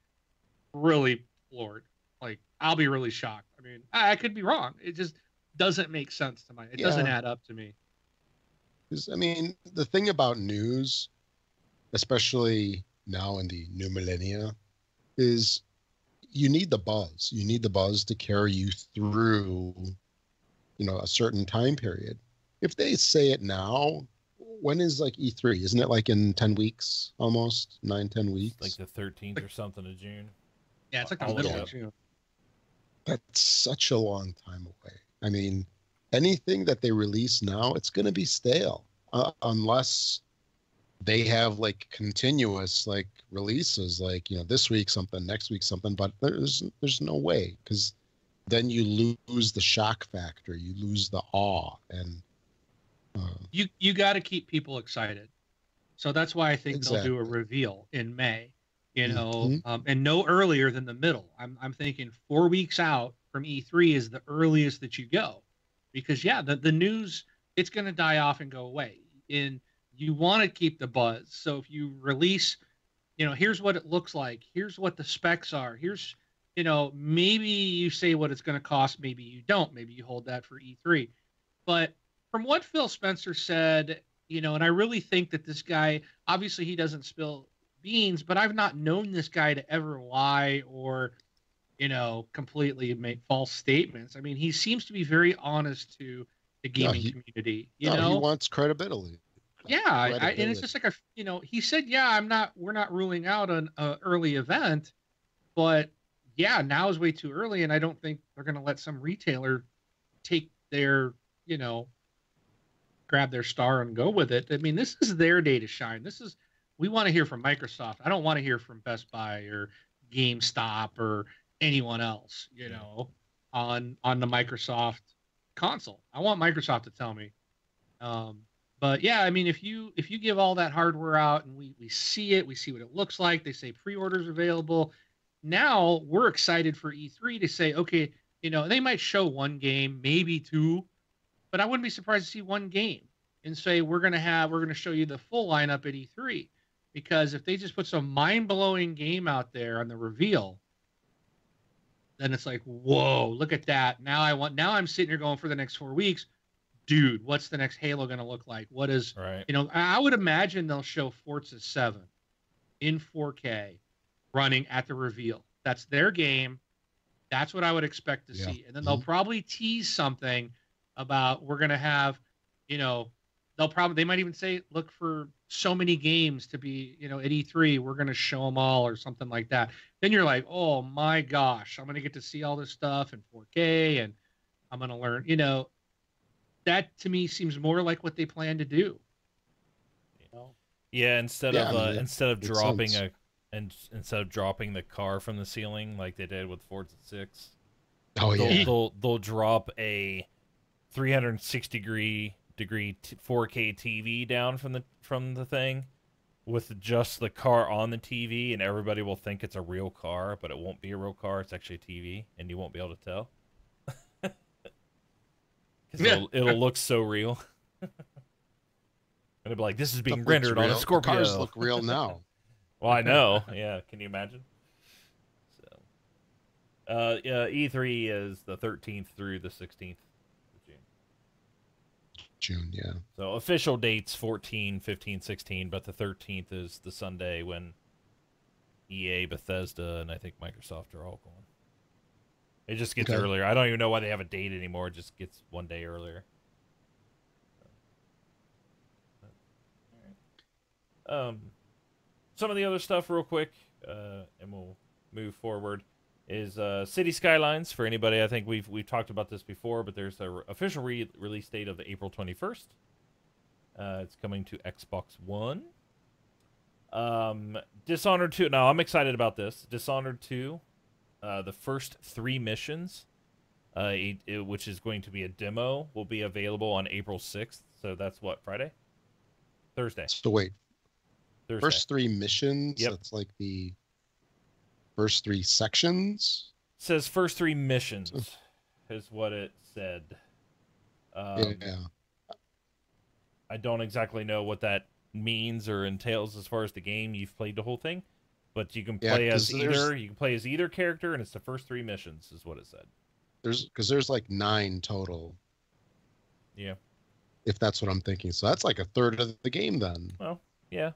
really floored. Like I'll be really shocked. I mean, I could be wrong. It just doesn't make sense to it doesn't Yeah. add up to me. 'Cause, I mean, the thing about news, especially now in the new millennia, is you need the buzz. You need the buzz to carry you through, a certain time period. If they say it now, when is like E3? Isn't it like in 10 weeks almost? 9-10 weeks? like the 13th or something of June. Yeah, it's like the I'll middle look of it June. That's such a long time away. I mean, anything that they release now, it's going to be stale unless they have like continuous like releases, like this week something, next week something. But there's no way, because then you lose the shock factor, you lose the awe, and You got to keep people excited. So that's why I think they'll do a Exactly. reveal in May, Mhm. and no earlier than the middle. I'm thinking 4 weeks out from E3 is the earliest that you go, because the news, it's going to die off and go away, and you want to keep the buzz. So if you release, here's what it looks like, here's what the specs are, here's, maybe you say what it's going to cost, maybe you don't, maybe you hold that for E3, but from what Phil Spencer said, and I really think that this guy, obviously he doesn't spill beans, but I've not known this guy to ever lie or, completely make false statements. I mean, he seems to be very honest to the gaming community, he wants credibility. Yeah, and it's just like he said, yeah, we're not ruling out an early event, but yeah, now is way too early, and I don't think they're going to let some retailer take their, grab their star and go with it. I mean, this is their day to shine. We want to hear from Microsoft. I don't want to hear from Best Buy or GameStop or anyone else, on the Microsoft console. I want Microsoft to tell me. But yeah, I mean, if you give all that hardware out and we see it, we see what it looks like. They say pre-orders available. Now we're excited for E3 to say, okay, they might show one game, maybe two, but I wouldn't be surprised to see one game and say we're going to show you the full lineup at E3, because if they just put some mind-blowing game out there on the reveal, then it's like, whoa, look at that. Now I'm sitting here going for the next 4 weeks. Dude, what's the next Halo going to look like? What is, right. I would imagine they'll show Forza 7 in 4K running at the reveal. That's their game. That's what I would expect to see. And then they'll probably tease something about we're going to have, they might even say, look for so many games to be, at E3, we're going to show them all or something like that. Then you're like, oh my gosh, I'm going to get to see all this stuff in 4K and I'm going to learn, that to me seems more like what they plan to do. Yeah, instead of dropping instead of dropping the car from the ceiling like they did with Forza 6. Oh yeah. They'll drop a 360 degree 4K TV down from the thing with just the car on the TV, and everybody will think it's a real car, but it won't be a real car. It's actually a TV, and you won't be able to tell. It'll look so real. And it'll be like, this is being rendered on a Scorpio. The cars look real now. Well, I know. Yeah, can you imagine? So, E3 is the 13th through the 16th of June. June, yeah. So official dates 14, 15, 16, but the 13th is the Sunday when EA, Bethesda, and I think Microsoft are all going. It just gets earlier. I don't even know why they have a date anymore. It just gets one day earlier. Some of the other stuff real quick, and we'll move forward, is City Skylines. For anybody, I think we've talked about this before, but there's an official release date of April 21st. It's coming to Xbox One. Dishonored 2. Now, I'm excited about this. Dishonored 2. The first 3 missions, which is going to be a demo, will be available on April 6th. So that's what, Friday? Thursday. So wait. Thursday. First 3 missions? Yep. That's like the first 3 sections? It says first 3 missions is what it said. Yeah. I don't exactly know what that means or entails as far as the game. You've played the whole thing. But you can play as either character, and it's the first 3 missions, is what it said. There's like 9 total. Yeah. If that's what I'm thinking. So that's like a third of the game then. Well, yeah.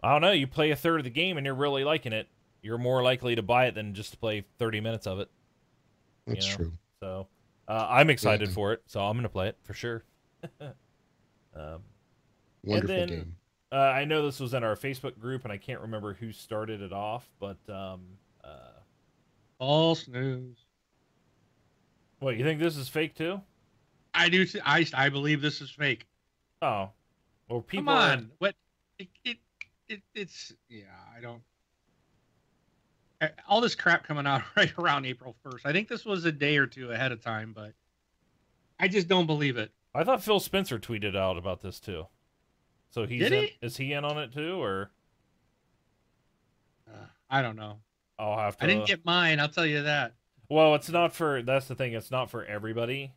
I don't know. You play a third of the game and you're really liking it. You're more likely to buy it than just to play 30 minutes of it. That's true. So I'm excited for it. So I'm going to play it for sure. Wonderful game. I know this was in our Facebook group, and I can't remember who started it off, but false news. What, you think this is fake too? I do. I believe this is fake. Oh, well, people. Come on, what? It's yeah. I don't. All this crap coming out right around April 1st. I think this was a day or two ahead of time, but I just don't believe it. I thought Phil Spencer tweeted out about this too. So is he in on it too, or? I don't know. I'll have to. I didn't get mine. I'll tell you that. Well, it's not for. That's the thing. It's not for everybody.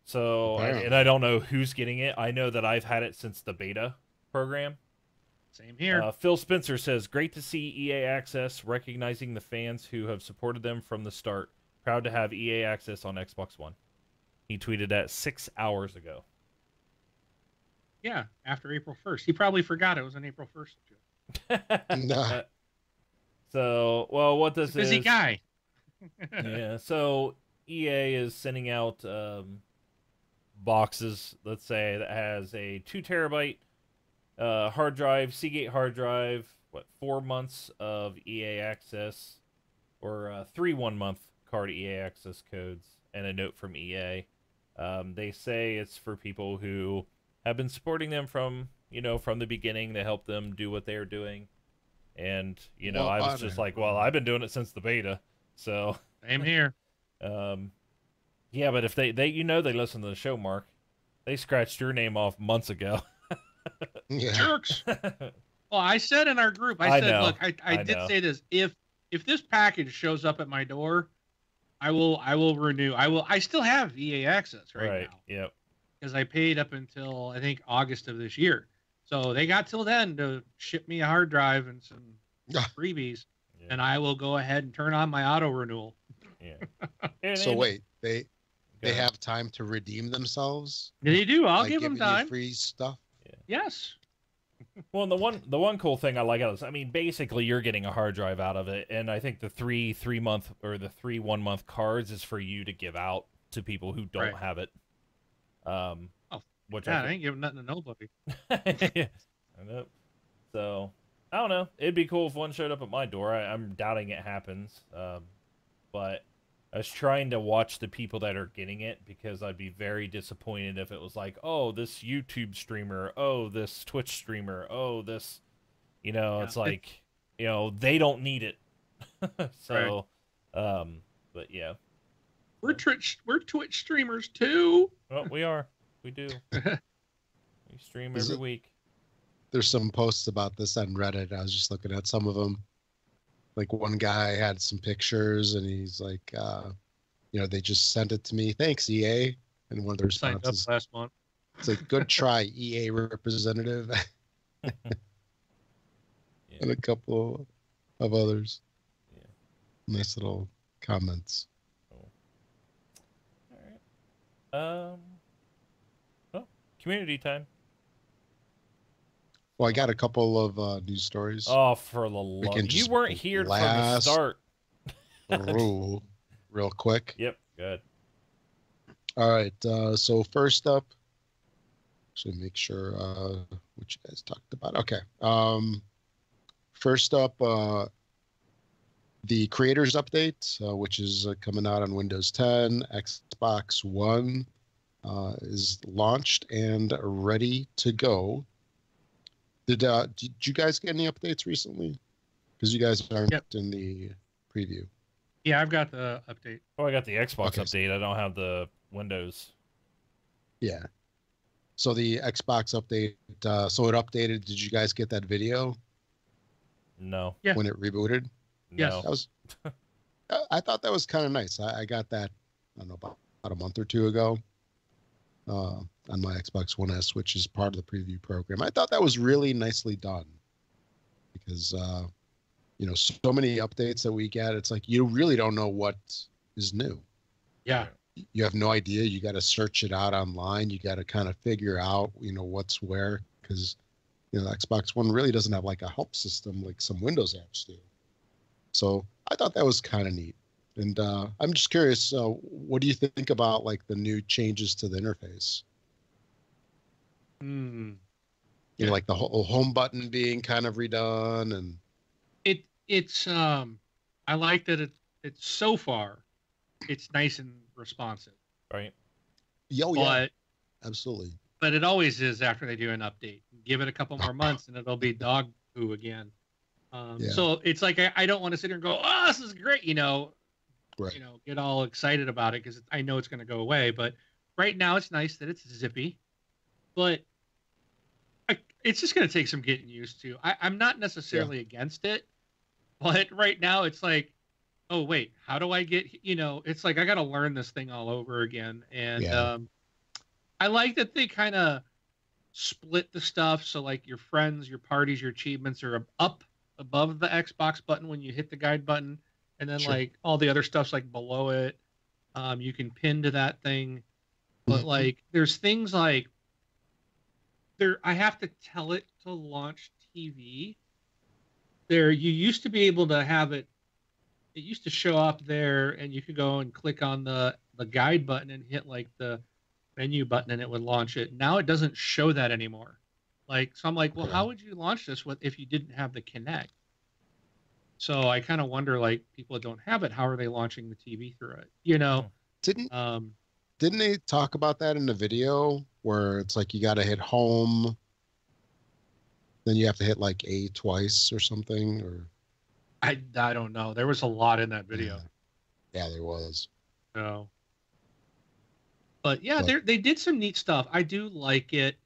So, and I don't know who's getting it. I know that I've had it since the beta program. Same here. Phil Spencer says, "Great to see EA Access recognizing the fans who have supported them from the start. Proud to have EA Access on Xbox One." He tweeted that 6 hours ago. Yeah, after April 1st. He probably forgot it was an April 1st. Nah. So, well, what this is... Busy guy. Yeah, so EA is sending out boxes, let's say, that has a 2 terabyte hard drive, Seagate hard drive, 4 months of EA access, or 3 1-month card EA access codes, and a note from EA. They say it's for people who have been supporting them from the beginning to help them do what they're doing. And, Well, I was just like, well, I've been doing it since the beta. So, Same here. yeah, but if they listen to the show, Mark, they scratched your name off months ago. Yeah. Jerks. Well, I said in our group, I I said, know. look, I did know. say this. If this package shows up at my door, I will renew. I still have EA access right now. Yep. Because I paid up until I think August of this year. So they got till then to ship me a hard drive and some freebies, Yeah. and I will go ahead and turn on my auto renewal. Yeah. So wait, they Go ahead. have time to redeem themselves? They do. I'll Like give them giving you time. free stuff? Yes. Well, and the one cool thing I like out of this, I mean, basically you're getting a hard drive out of it, and I think the 3 1-month or the 3 1-month cards is for you to give out to people who don't Right. have it. Which Yeah, I ain't giving nothing to nobody. I know. So I don't know. It'd be cool if one showed up at my door. I'm doubting it happens. But I was trying to watch the people that are getting it, because I'd be very disappointed if it was like, oh, this YouTube streamer, oh, this Twitch streamer, oh, this, it's like, they don't need it. So, but yeah. We're Twitch streamers too. Well, we are. We do. We stream Is every it- week. There's some posts about this on Reddit. I was just looking at some of them. Like one guy had some pictures and he's like, they just sent it to me. Thanks, EA. And one of the Signed up responses, last month. it's like, good try, EA representative. And a couple of others. Yeah. Nice little comments. All right. Well, community time. Well, I got a couple of news stories. Oh, for the love! can You just weren't here from the blast start. Through real quick. Yep. Good. All right. So first up, actually make sure what you guys talked about. Okay. First up, the Creators Update, which is coming out on Windows 10, Xbox One, is launched and ready to go. Did you guys get any updates recently? Because you guys aren't in the preview. Yeah, I've got the update. Oh, I got the Xbox Okay. update. I don't have the Windows. Yeah. So the Xbox update, so it updated. Did you guys get that video No. Yeah. when it rebooted? Yes. No. That was. I thought that was kind of nice. I got that, I don't know, about a month or two ago on my Xbox One S, which is part of the preview program. I thought that was really nicely done because, so many updates that we get, it's like you really don't know what is new. Yeah. You have no idea. You got to search it out online. You got to kind of figure out, what's where, because, Xbox One really doesn't have like a help system like some Windows apps do. So I thought that was kind of neat. And I'm just curious, what do you think about like the new changes to the interface? Like the whole home button being kind of redone, and It's I like that it's so far it's nice and responsive. Right. But absolutely. But it always is after they do an update. Give it a couple more months and it'll be dog poo again. So it's like I don't want to sit here and go, oh, this is great, Right. Get all excited about it because I know it's going to go away. But right now it's nice that it's zippy, but it's just going to take some getting used to. I'm not necessarily against it, but right now it's like, oh wait, how do I get? It's like I got to learn this thing all over again. And I like that they kind of split the stuff. So like your friends, your parties, your achievements are up above the Xbox button when you hit the guide button. And then like all the other stuff's like below it. You can pin to that thing. But like there's things like I have to tell it to launch TV. You used to be able to have it used to show up there and you could go and click on the guide button and hit like the menu button and it would launch it. Now it doesn't show that anymore. Like, so I'm like, well, Okay. how would you launch this if you didn't have the Kinect? So I kind of wonder, like, people that don't have it, how are they launching the TV through it? You know, Didn't um, didn't they talk about that in the video where it's like you got to hit home, then you have to hit like A twice or something, or I don't know. There was a lot in that video. Yeah, there was. So, but yeah, But- they did some neat stuff. I do like it.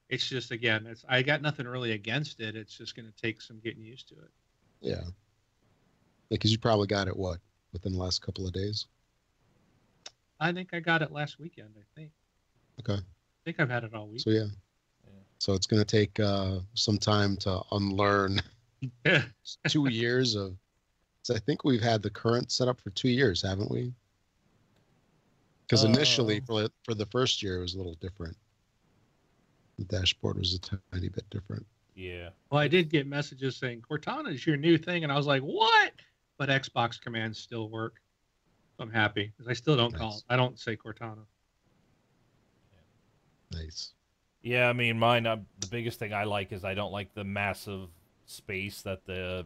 It's just, again, I got nothing really against it. It's just going to take some getting used to it. Yeah. Because you probably got it within the last couple of days. I think I got it last weekend. I think. Okay. I think I've had it all week. So yeah. So it's going to take some time to unlearn 2 years of. So I think we've had the current setup for 2 years, haven't we? Because initially, for the first year, it was a little different. The dashboard was a tiny bit different. Yeah. Well, I did get messages saying Cortana is your new thing, and I was like, what? But Xbox commands still work. So I'm happy because I still don't call Nice. it. I don't say Cortana. Nice. Yeah, I mean, mine. The biggest thing I like is I don't like the massive space that the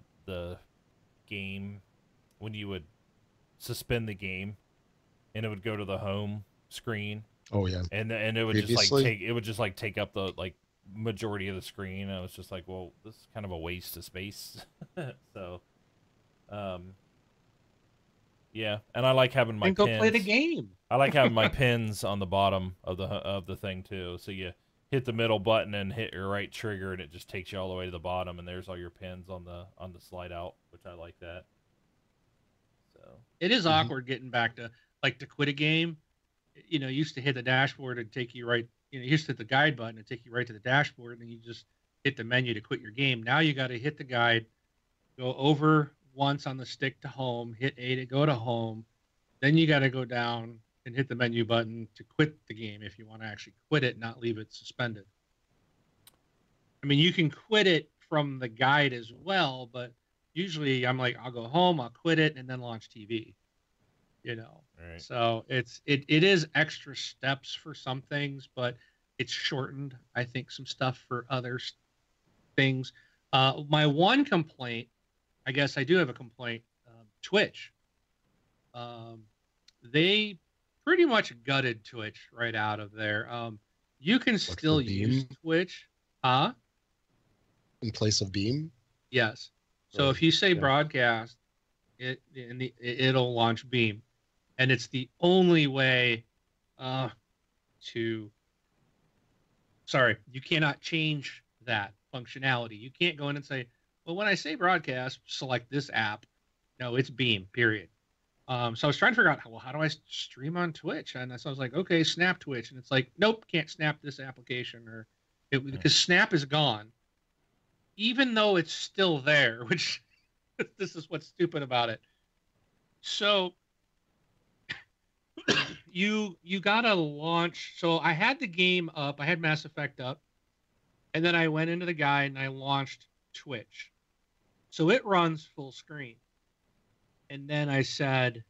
game, when you would suspend the game, and it would go to the home screen, Oh yeah. and it would Previously? just like take up the majority of the screen. And I was just like, well, this is kind of a waste of space. So, yeah, and I like having my And go pins. play the game. I like having my pins on the bottom of the thing too. So you hit the middle button and hit your right trigger, and it just takes you all the way to the bottom, and there's all your pins on the slide out, which I like that. So It is Mhm. awkward getting back to to quit a game. You know, you used to hit the dashboard and take you right. You know, you used to hit the guide button and take you right to the dashboard, and then you just hit the menu to quit your game. Now you got to hit the guide, go over once on the stick to home, hit A to go to home, then you got to go down and hit the menu button to quit the game if you want to actually quit it, not leave it suspended. I mean, you can quit it from the guide as well, but usually I'm like, I'll go home, I'll quit it, and then launch TV. You know, right. so it is extra steps for some things, but it's shortened, I think, some stuff for other things. My one complaint, I guess I do have a complaint. Twitch. They pretty much gutted Twitch right out of there. You can still use Beam? Twitch, huh? In place of Beam? Yes. So Right. if you say Yeah. broadcast, it'll launch Beam, and it's the only way to. Sorry, you cannot change that functionality. You can't go in and say, well, when I say broadcast, select this app. No, it's Beam, period. So I was trying to figure out, well, how do I stream on Twitch? And so I was like, okay, Snap Twitch. And it's like, nope, can't snap this application because Snap is gone. Even though it's still there, which this is what's stupid about it. So you gotta launch. So I had the game up, I had Mass Effect up, and then I went into the guide and I launched Twitch. So it runs full screen. And then I said,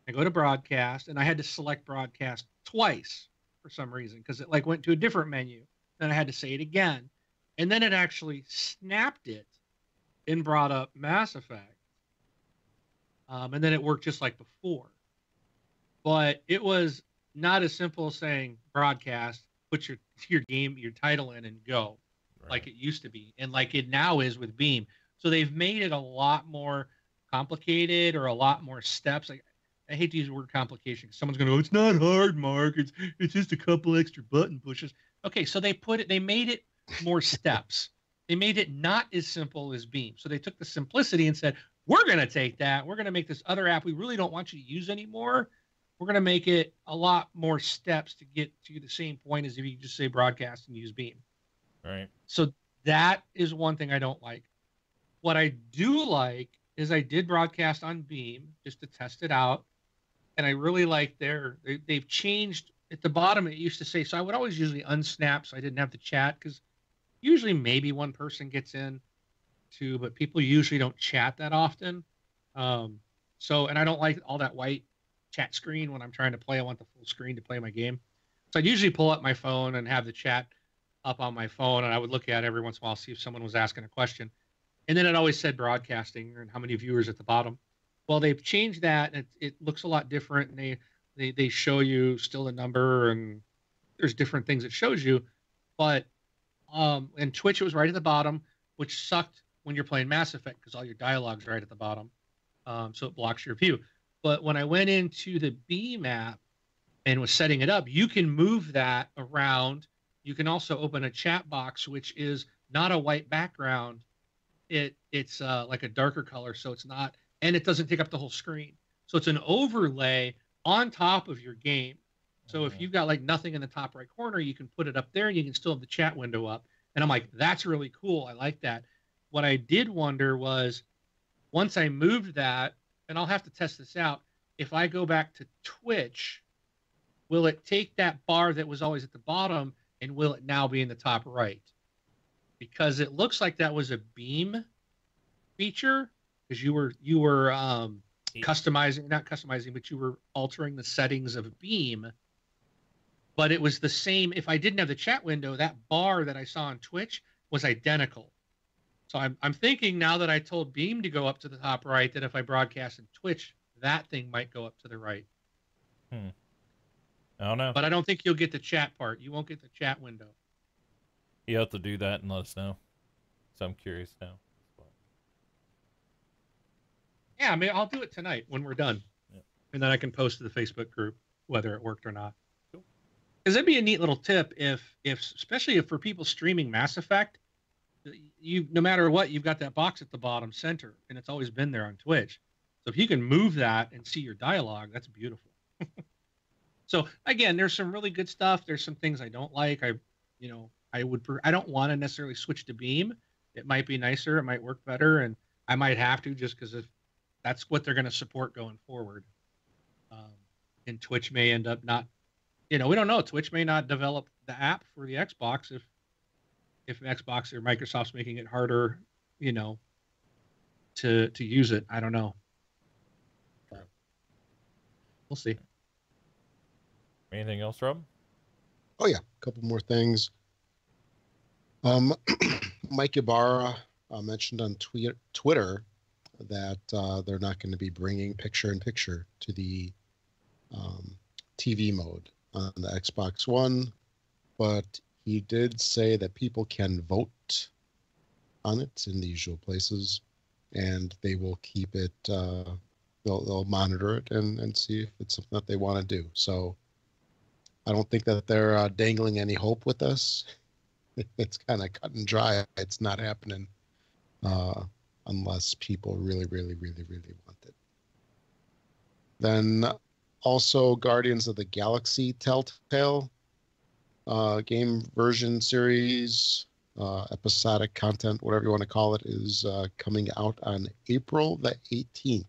I go to broadcast, and I had to select broadcast twice for some reason because it went to a different menu. Then I had to say it again. And then it actually snapped it and brought up Mass Effect. And then it worked just like before. But it was not as simple as saying broadcast, put your title in and go, Right. like it used to be. And like it now is with Beam. So they've made it a lot more complicated or a lot more steps. Like, I hate to use the word complication because someone's going to go, it's not hard, Mark. It's just a couple extra button pushes. Okay, so they made it more steps. They made it not as simple as Beam. So they took the simplicity and said, we're going to take that. We're going to make this other app we really don't want you to use anymore. We're going to make it a lot more steps to get to the same point as if you just say broadcast and use Beam. Right. So that is one thing I don't like. What I do like is I did broadcast on Beam just to test it out. And I really like they've changed at the bottom. It used to say, so I would always usually unsnap so I didn't have to chat because usually maybe one person gets in too, but people usually don't chat that often. And I don't like all that white chat screen when I'm trying to play. I want the full screen to play my game. So I'd usually pull up my phone and have the chat up on my phone, and I would look at it every once in a while, see if someone was asking a question. And then it always said broadcasting and how many viewers at the bottom. Well, they've changed that, and it looks a lot different. And they show you still the number, and there's different things it shows you. But in Twitch, it was right at the bottom, which sucked when you're playing Mass Effect because all your dialogue's right at the bottom, so it blocks your view. But when I went into the Beam app and was setting it up, you can move that around. You can also open a chat box, which is not a white background. It's like a darker color, so it's not, and it doesn't take up the whole screen. So it's an overlay on top of your game. So if you've got like nothing in the top right corner, you can put it up there, and you can still have the chat window up. And I'm like, that's really cool. I like that. What I did wonder was, once I moved that, and I'll have to test this out, if I go back to Twitch, will it take that bar that was always at the bottom, and will it now be in the top right? Because it looks like that was a Beam feature, because you were customizing, not customizing, but you were altering the settings of Beam. But it was the same. If I didn't have the chat window, that bar that I saw on Twitch was identical. So I'm thinking, now that I told Beam to go up to the top right, that if I broadcast in Twitch, that thing might go up to the right. I don't know. But I don't think you'll get the chat part. You won't get the chat window. You have to do that and let us know. So I'm curious now. Yeah, I mean, I'll do it tonight when we're done. Yeah. And then I can post to the Facebook group whether it worked or not. Because that'd be a neat little tip if especially if for people streaming Mass Effect, no matter what, you've got that box at the bottom center, and it's always been there on Twitch. So if you can move that and see your dialogue, that's beautiful. So again, there's some really good stuff. There's some things I don't like. I don't want to necessarily switch to Beam. It might be nicer. It might work better, and I might have to, just because if that's what they're going to support going forward. And Twitch may end up not. We don't know. Twitch may not develop the app for the Xbox if Xbox or Microsoft's making it harder, to use it. I don't know. But we'll see. Anything else, Rob? Oh yeah, a couple more things. Mike Ibarra mentioned on Twitter that they're not going to be bringing picture-in-picture to the TV mode on the Xbox One, but he did say that people can vote on it in the usual places, and they will keep it. They'll monitor it and see if it's something that they want to do. So I don't think that they're dangling any hope with us. It's kind of cut and dry. It's not happening unless people really, really, really, really want it. Then also Guardians of the Galaxy Telltale game version series, episodic content, whatever you want to call it, is coming out on April the 18th.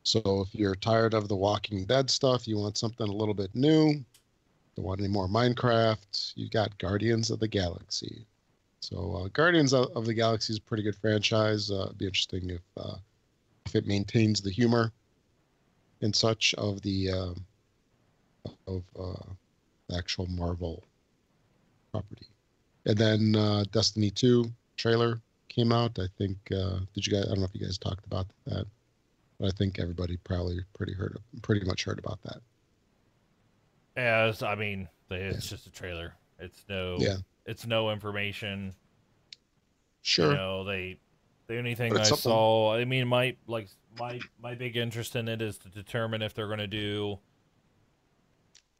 So if you're tired of the Walking Dead stuff, you want something a little bit new, don't want any more Minecraft, you got Guardians of the Galaxy. So Guardians of the Galaxy is a pretty good franchise. It'd be interesting if it maintains the humor and such of the actual Marvel property. And then Destiny 2 trailer came out. I think I don't know if you guys talked about that, but I think everybody probably pretty much heard about that. Yeah, it's just a trailer. It's no information. Sure. The only thing I saw, my big interest in it is to determine if they're going to do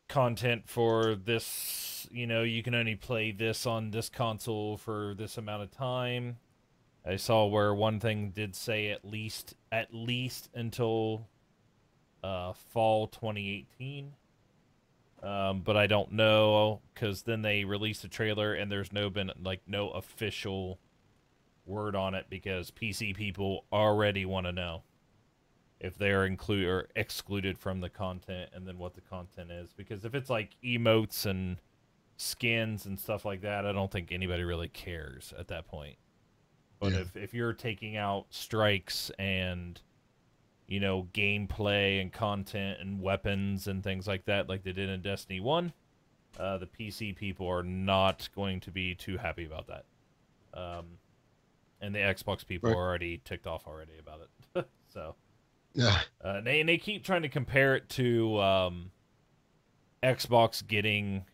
content for this. You can only play this on this console for this amount of time. I saw where one thing did say at least until fall 2018. But I don't know, because then they released a trailer and there's no official word on it, because PC people already want to know if they're included or excluded from the content, and then what the content is. Because if it's like emotes and skins and stuff like that, I don't think anybody really cares at that point. But if you're taking out strikes and gameplay and content and weapons and things like that, like they did in Destiny 1, the PC people are not going to be too happy about that. And the Xbox people Right. are already ticked off already about it. So, Yeah. and they keep trying to compare it to Xbox getting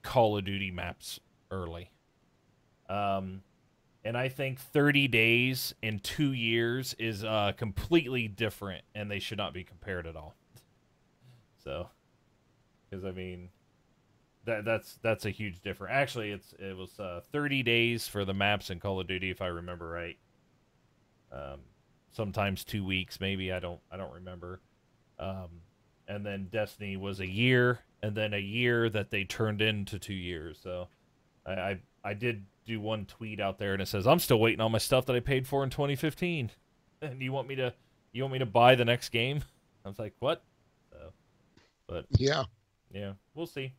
Call of Duty maps early. And I think 30 days and 2 years is completely different, and they should not be compared at all. So, because I mean, that's a huge difference. Actually, it was 30 days for the maps in Call of Duty, if I remember right. Sometimes 2 weeks, maybe I don't remember. And then Destiny was a year, and then a year that they turned into 2 years. So, I did do one tweet out there, and it says, "I'm still waiting on my stuff that I paid for in 2015, and you want me to buy the next game?" I was like, "What?" So, but Yeah. yeah, we'll see.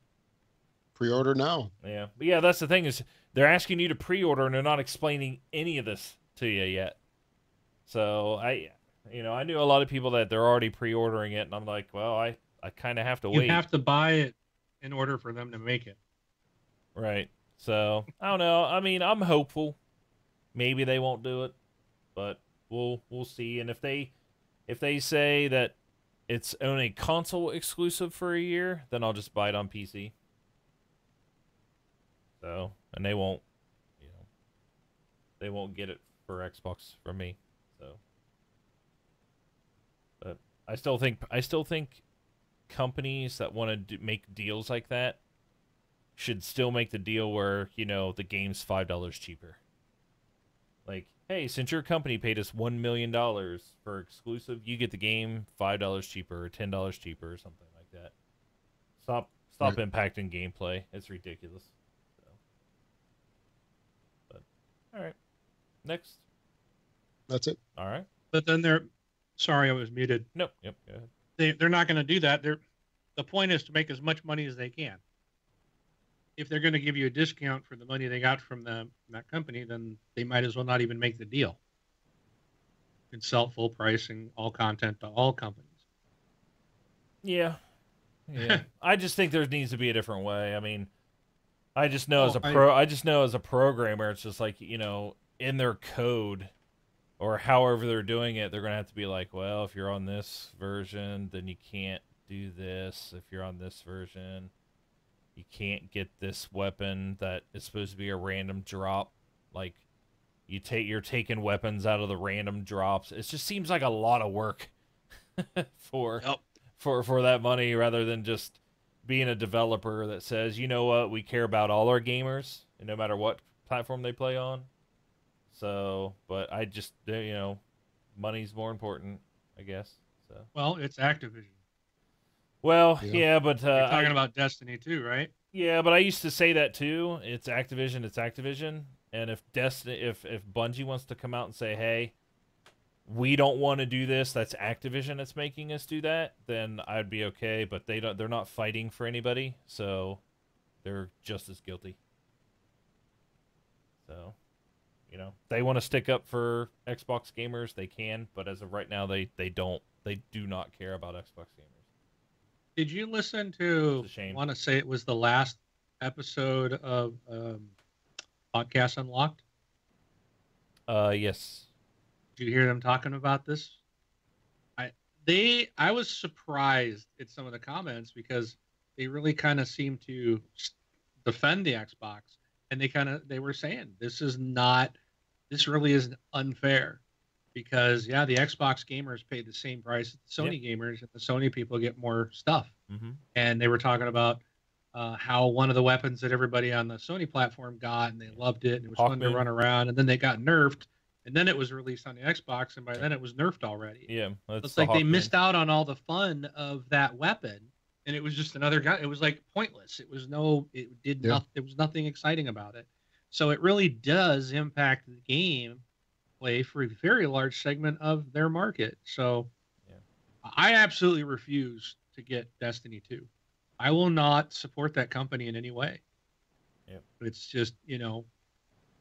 Pre-order now. Yeah, but yeah, that's the thing is they're asking you to pre-order, and they're not explaining any of this to you yet. So I knew a lot of people that they're already pre-ordering it, and I'm like, well, I kind of have to You wait. have to buy it in order for them to make it. Right. So, I don't know. I mean, I'm hopeful. Maybe they won't do it, but we'll see. And if they say that it's only console exclusive for a year, then I'll just buy it on PC. So, and they won't get it for Xbox from me. So, but I still think companies that want to make deals like that should still make the deal where, the game's $5 cheaper. Like, hey, since your company paid us $1 million for exclusive, you get the game $5 cheaper or $10 cheaper or something like that. Stop Right. impacting gameplay. It's ridiculous. So. But, all right. Next. That's it. All right. But then sorry, I was muted. Nope. Yep. Go ahead. They're not going to do that. The point is to make as much money as they can. If they're going to give you a discount for the money they got from that company, then they might as well not even make the deal and sell full price and all content to all companies. Yeah. Yeah. I just think there needs to be a different way. I mean, I just know as a programmer, it's just like, in their code or however they're doing it, they're going to have to be like, well, if you're on this version, then you can't do this. If you're on this version, you can't get this weapon that is supposed to be a random drop. Like, you're taking weapons out of the random drops. It just seems like a lot of work for that money, rather than just being a developer that says, you know what, we care about all our gamers, and no matter what platform they play on. So, but I just, money's more important, I guess. So. Well, it's Activision. Well, Yeah. yeah, but You're talking about Destiny too, right? yeah, but I used to say that too. It's Activision. And if Bungie wants to come out and say, "Hey, we don't want to do this," that's Activision that's making us do that, then I'd be okay. But they're not fighting for anybody, so they're just as guilty. So, they want to stick up for Xbox gamers, they can. But as of right now, they don't. They do not care about Xbox gamers. Did you listen to? It's a shame. I want to say it was the last episode of Podcast Unlocked. Yes. Did you hear them talking about this? I was surprised at some of the comments because they really kind of seemed to defend the Xbox, and they were saying this really isn't unfair, because the Xbox gamers pay the same price as the Sony gamers, and the Sony people get more stuff. Mm-hmm. And they were talking about how one of the weapons that everybody on the Sony platform got, and they loved it, and it was fun to run around, and then they got nerfed, and then it was released on the Xbox, and by then it was nerfed already. Yeah, it's like they missed out on all the fun of that weapon, and it was just another guy. It was like pointless. It was there was nothing exciting about it. So it really does impact the game play for a very large segment of their market. So I absolutely refuse to get Destiny 2. I will not support that company in any way. Yeah. It's just,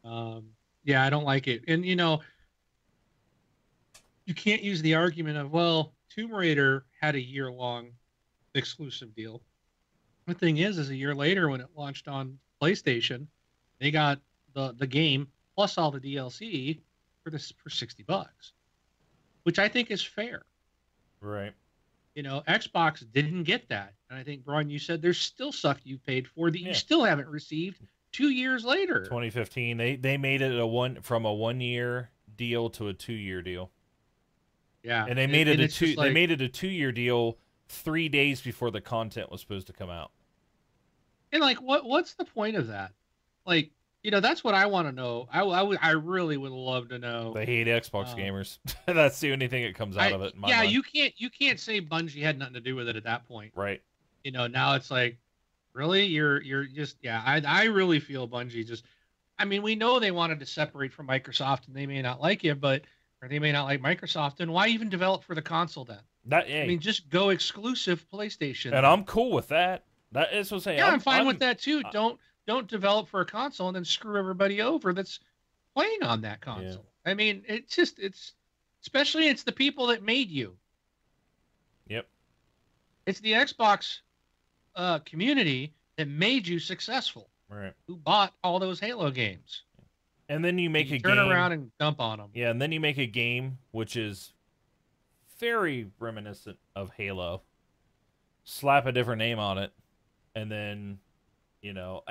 I don't like it. And, you can't use the argument of, well, Tomb Raider had a year-long exclusive deal. The thing is a year later when it launched on PlayStation, they got the game plus all the DLC for $60, which I think is fair. Right. You know, Xbox didn't get that, and I think, Brian, you said there's still stuff you paid for that Yeah. you still haven't received 2 years later. 2015. They made it from a 1-year deal to a 2-year deal. Yeah, And they made it they made it a 2-year deal 3 days before the content was supposed to come out. And like, what's the point of that? Like, you know, that's what I want to know. I really would love to know. They hate Xbox gamers. That's the only thing that comes out of it. In my mind. you can't say Bungie had nothing to do with it at that point. Right. You know, now it's like, really, you're just I really feel Bungie just. I mean, we know they wanted to separate from Microsoft, and they may not like it, or they may not like Microsoft. And why even develop for the console then? I mean, just go exclusive PlayStation. And I'm cool with that. That is what I'm saying. Yeah, I'm fine with that too. Don't develop for a console and then screw everybody over that's playing on that console. Yeah. I mean, it's especially it's the people that made you. Yep. It's the Xbox community that made you successful. Right. Who bought all those Halo games. And then you make a turn game. Turn around and dump on them. Yeah, and then you make a game which is very reminiscent of Halo. Slap a different name on it. And then, you know,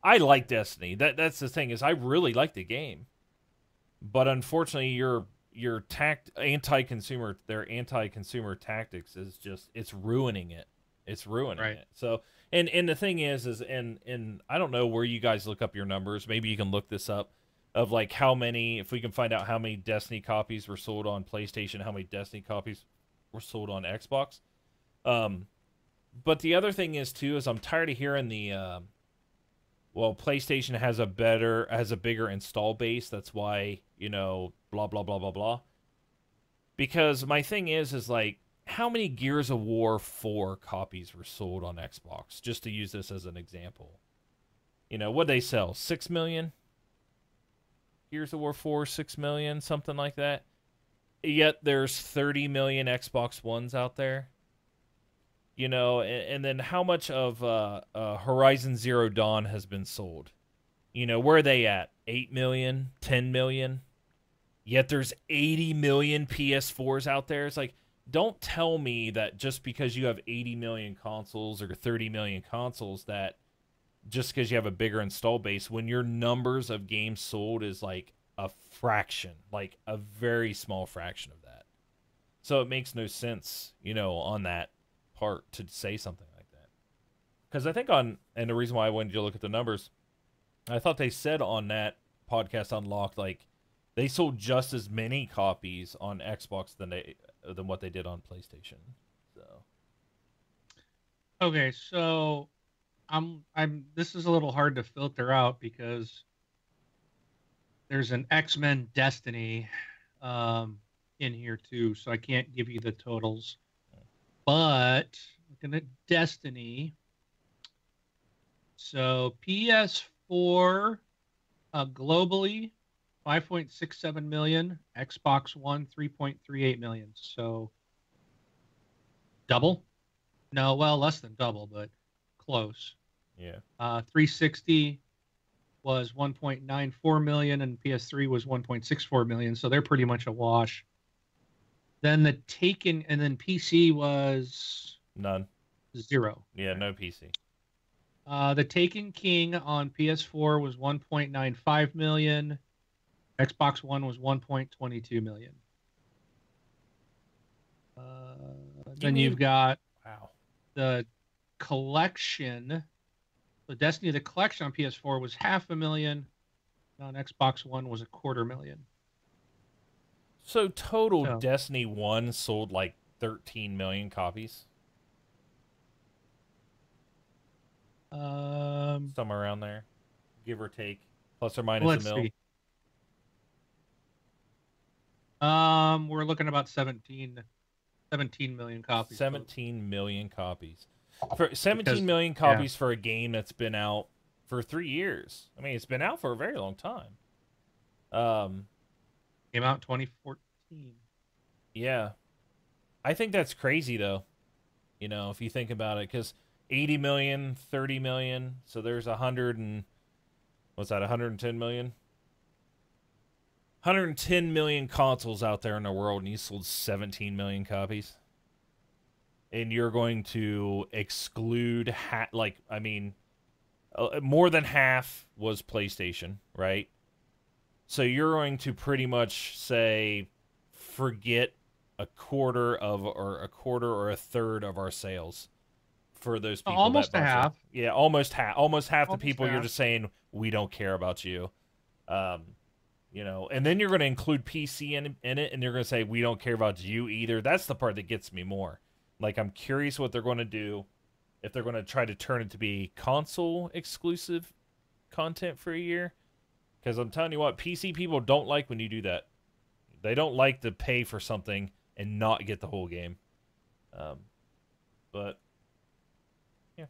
I like Destiny. That's the thing is I really like the game, but unfortunately, your anti-consumer tactics is just it's ruining it. It's ruining it. So and the thing is and I don't know where you guys look up your numbers. Maybe you can look this up of like how many if we can find out how many Destiny copies were sold on PlayStation, how many Destiny copies were sold on Xbox. But the other thing is too is I'm tired of hearing the PlayStation has a bigger install base. That's why, you know, blah blah blah blah blah. Because my thing is like how many Gears of War 4 copies were sold on Xbox? Just to use this as an example. You know, what'd they sell? 6 million? Gears of War 4, 6 million, something like that. Yet there's 30 million Xbox Ones out there. You know, and then how much of Horizon Zero Dawn has been sold? You know, where are they at? 8 million? 10 million? Yet there's 80 million PS4s out there. It's like, don't tell me that just because you have 80 million consoles or 30 million consoles that just because you have a bigger install base, when your numbers of games sold is like a fraction, like a very small fraction of that. So it makes no sense, you know, on that part to say something like that. Because I think and the reason why I wanted you to look at the numbers, I thought they said on that podcast Unlocked, like they sold just as many copies on Xbox than what they did on PlayStation. So okay, so I'm this is a little hard to filter out because there's an X-Men Destiny in here too, so I can't give you the totals. But looking at Destiny, so PS4 globally 5.67 million, Xbox One 3.38 million. So double? No, well, less than double, but close. Yeah. 360 was 1.94 million and PS3 was 1.64 million, so they're pretty much a wash. Then the Taken, and then PC was none. 0. Yeah, no PC. The Taken King on PS4 was 1.95 million. Xbox One was 1.22 million. Then you've got the collection. The Destiny the collection on PS4 was 500,000. On Xbox One was 250,000. So total Destiny 1 sold like 13 million copies? Somewhere around there, give or take, plus or minus a mil. See. We're looking at about 17 million copies. 17 million copies. For 17 million copies for a game that's been out for 3 years. I mean, it's been out for a very long time. Came out in 16. Yeah. I think that's crazy, though. You know, if you think about it, because 80 million, 30 million, so there's 100 and, what's that, 110 million? 110 million consoles out there in the world, and you sold 17 million copies. And you're going to exclude, more than half was PlayStation, right? So you're going to pretty much say, forget a quarter or a third of our sales for those people. Almost a half. Yeah, almost half. Almost half the Almost people half. you're just saying we don't care about you. You know, and then you're going to include PC in it, and you're going to say we don't care about you either. That's the part that gets me more. Like, I'm curious what they're going to do, if they're going to try to turn it to be console exclusive content for a year. Because I'm telling you what, PC people don't like when you do that. They don't like to pay for something and not get the whole game. But yeah,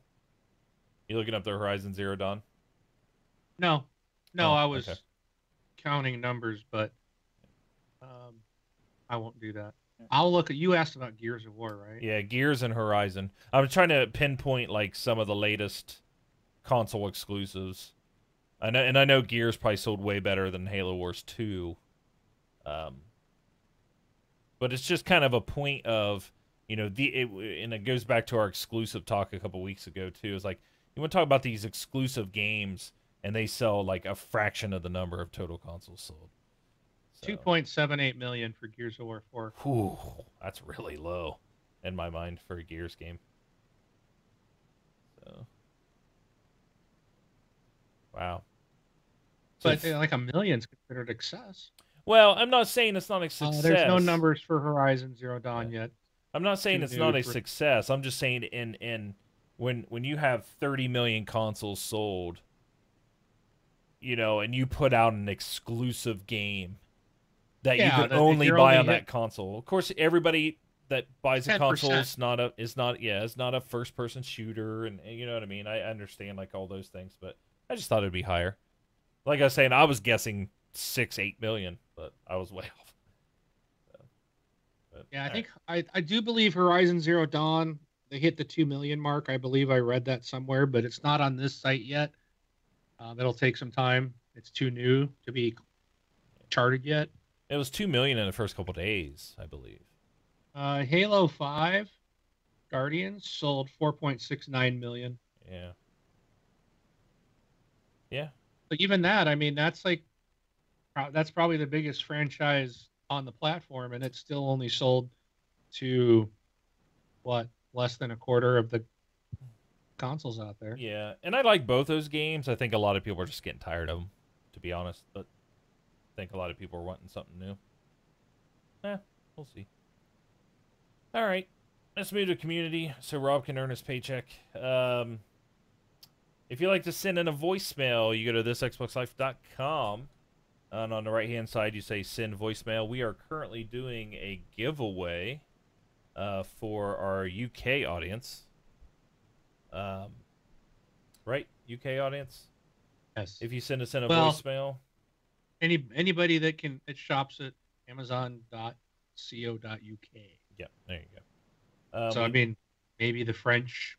you looking up the Horizon Zero Dawn? No, Oh, I was okay. counting numbers, but I won't do that. I'll look at. You asked about Gears of War, right? Yeah, Gears and Horizon. I'm trying to pinpoint like some of the latest console exclusives. I know Gears probably sold way better than Halo Wars 2. But it's just kind of a point of, you know, and it goes back to our exclusive talk a couple weeks ago too. It's like, you want to talk about these exclusive games, and they sell like a fraction of the number of total consoles sold. So, 2.78 million for Gears of War 4. whew, that's really low in my mind for a Gears game. So, wow. So But like a million's considered excess. well, I'm not saying it's not a success. There's no numbers for Horizon Zero Dawn yet. I'm not saying Too it's not new a for- success. I'm just saying when you have 30 million consoles sold, you know, and you put out an exclusive game that you can only buy on that console. Of course, everybody that buys a 10%. console is not a first person shooter, and you know what I mean. I understand like all those things, but I just thought it'd be higher. Like I was saying, I was guessing 6-8 million, but I was way off. But, Yeah, all right. think I do believe Horizon Zero Dawn, they hit the 2 million mark. I believe I read that somewhere, but it's not on this site yet. It'll take some time. It's too new to be charted yet. It was 2 million in the first couple days, I believe. Halo 5 Guardians sold 4.69 million. Yeah. Yeah. But even that, I mean, that's probably the biggest franchise on the platform, and it's still only sold to less than a quarter of the consoles out there. Yeah, and I like both those games. I think a lot of people are just getting tired of them, to be honest. But I think a lot of people are wanting something new. We'll see. All right, let's move to community so Rob can earn his paycheck. If you'd like to send in a voicemail, you go to thisxboxlife.com. And on the right-hand side, you say send voicemail. We are currently doing a giveaway for our UK audience. Right? UK audience? Yes. If you send us in a Well, voicemail. Anybody that shops at Amazon.co.uk. Yeah, there you go. So I mean, maybe the French.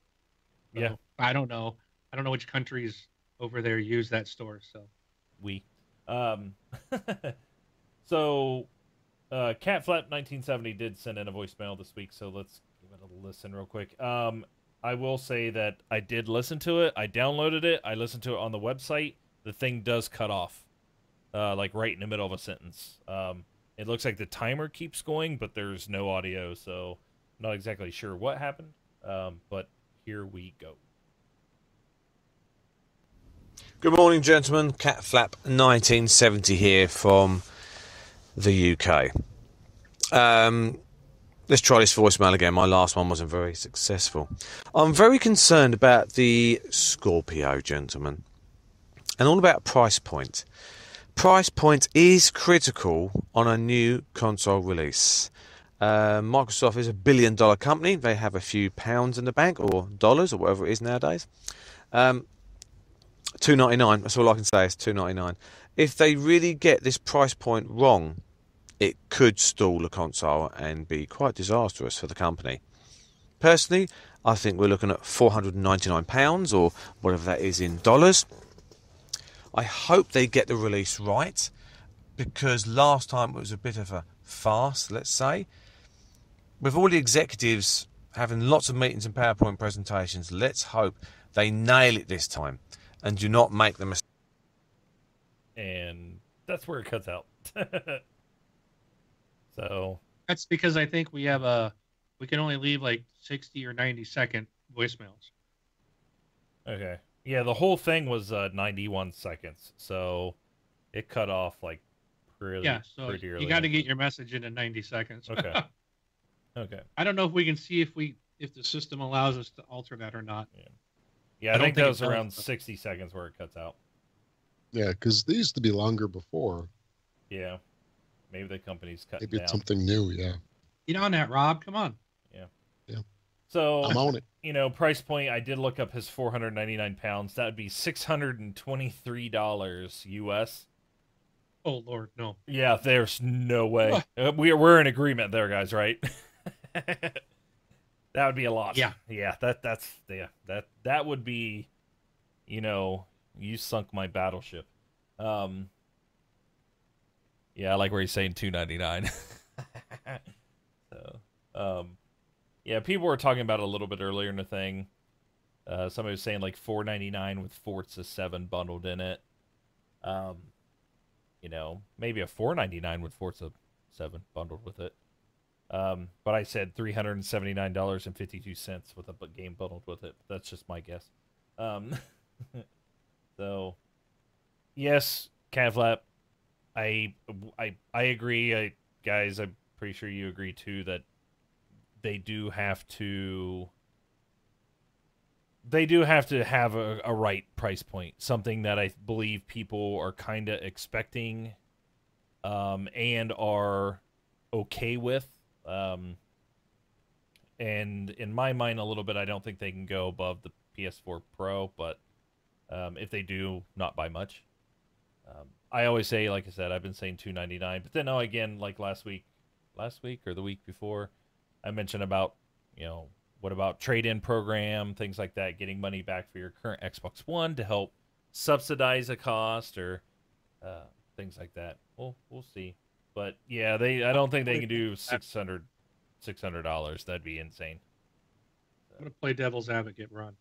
Yeah. I don't know. I don't know which countries over there use that store. So so CatFlap1970 did send in a voicemail this week, so let's give it a listen real quick. I will say that I did listen to it. I downloaded it. I listened to it on the website. The thing does cut off, like right in the middle of a sentence. It looks like the timer keeps going, but there's no audio, so I'm not exactly sure what happened. But here we go. Good morning, gentlemen. CatFlap1970 here from the UK. Let's try this voicemail again. My last one wasn't very successful. I'm very concerned about the Scorpio, gentlemen, and all about price point. Price point is critical on a new console release. Microsoft is $1 billion company. They have a few pounds in the bank, or dollars, or whatever it is nowadays. $2.99. That's all I can say. Is $2.99. If they really get this price point wrong, it could stall a console and be quite disastrous for the company. Personally, I think we're looking at £499 or whatever that is in dollars. I hope they get the release right, because last time it was a bit of a farce, let's say. With all the executives having lots of meetings and PowerPoint presentations, let's hope they nail it this time and do not make the mistake. And that's where it cuts out. So That's because I think we can only leave like 60 or 90-second voicemails. okay, yeah, the whole thing was 91 seconds, so it cut off like pretty pretty early. You got to get your message in 90 seconds. Okay. Okay. I don't know if we can see if the system allows us to alter that or not. Yeah, I think that was it does, around but- 60 seconds where it cuts out. Yeah, because they used to be longer before. Yeah, maybe the company's cutting Maybe down. it's something new. Yeah, Get on that, Rob. Come on. So I'm on it. Price point. I did look up his 499 pounds. That would be $623 US. Oh Lord, no. Yeah, there's no way. We're in agreement there, guys, right? That would be a lot. Yeah. Yeah. That would be, you sunk my battleship. Yeah, I like where he's saying $299. So, yeah, people were talking about it a little bit earlier in the thing. Somebody was saying like $499 with Forza 7 bundled in it. Maybe a $499 with Forza 7 bundled with it. But I said $379.52 with a game bundled with it. That's just my guess. So, yes, Cavlap, I agree, guys. I'm pretty sure you agree too that they do have to have a right price point, something that I believe people are kind of expecting, and are okay with. And in my mind, a little bit, I don't think they can go above the PS4 Pro, but if they do, not by much. I always say, like I said, I've been saying $299, but then again, like last week or the week before, I mentioned about, what about trade-in program, things like that, getting money back for your current Xbox One to help subsidize a cost or things like that. We'll see. But yeah, I don't think they can do $600. That'd be insane. I'm gonna play devil's advocate, Ron,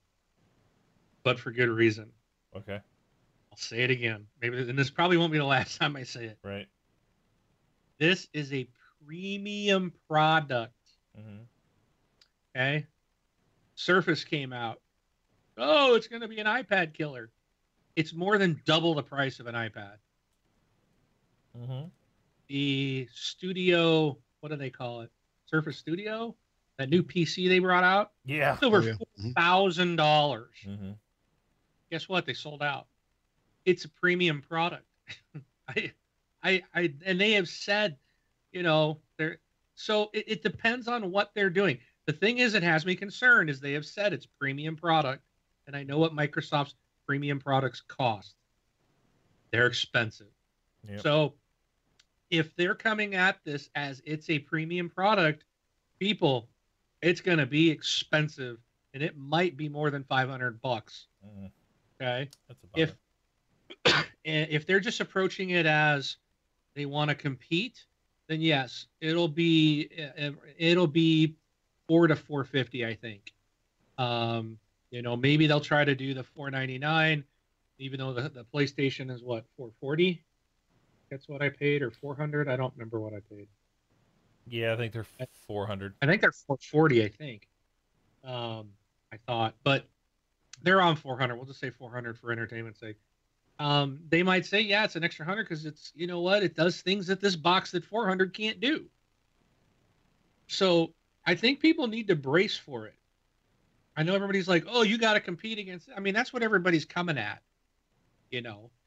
but for good reason. Okay. I'll say it again. Maybe, and this probably won't be the last time I say it. Right. This is a premium product. Mm-hmm. Okay. Surface came out. Oh, it's going to be an iPad killer. It's more than double the price of an iPad. Mm-hmm. The Studio, what do they call it? Surface Studio? That new PC they brought out? Yeah. It's over Oh, yeah. $4,000. Mm-hmm. Guess what? They sold out. It's a premium product. And they have said, so it depends on what they're doing. The thing is, it has me concerned is they have said it's premium product, and I know what Microsoft's premium products cost. They're expensive. Yep. So if they're coming at this as it's a premium product, people, it's going to be expensive, and it might be more than $500. Mm-hmm. Okay. That's about it. If they're just approaching it as they want to compete, then yes, it'll be $400 to $450, I think. Maybe they'll try to do the $499, even though the PlayStation is what, $440? That's what I paid, or $400. I don't remember what I paid. Yeah, I think they're 400. I think they're $440. I think. I thought, but they're on $400. We'll just say $400 for entertainment's sake. They might say, yeah, it's an extra $100 because it's, it does things that this box that $400 can't do. So I think people need to brace for it. I know everybody's like, oh, you got to compete against it. I mean, that's what everybody's coming at,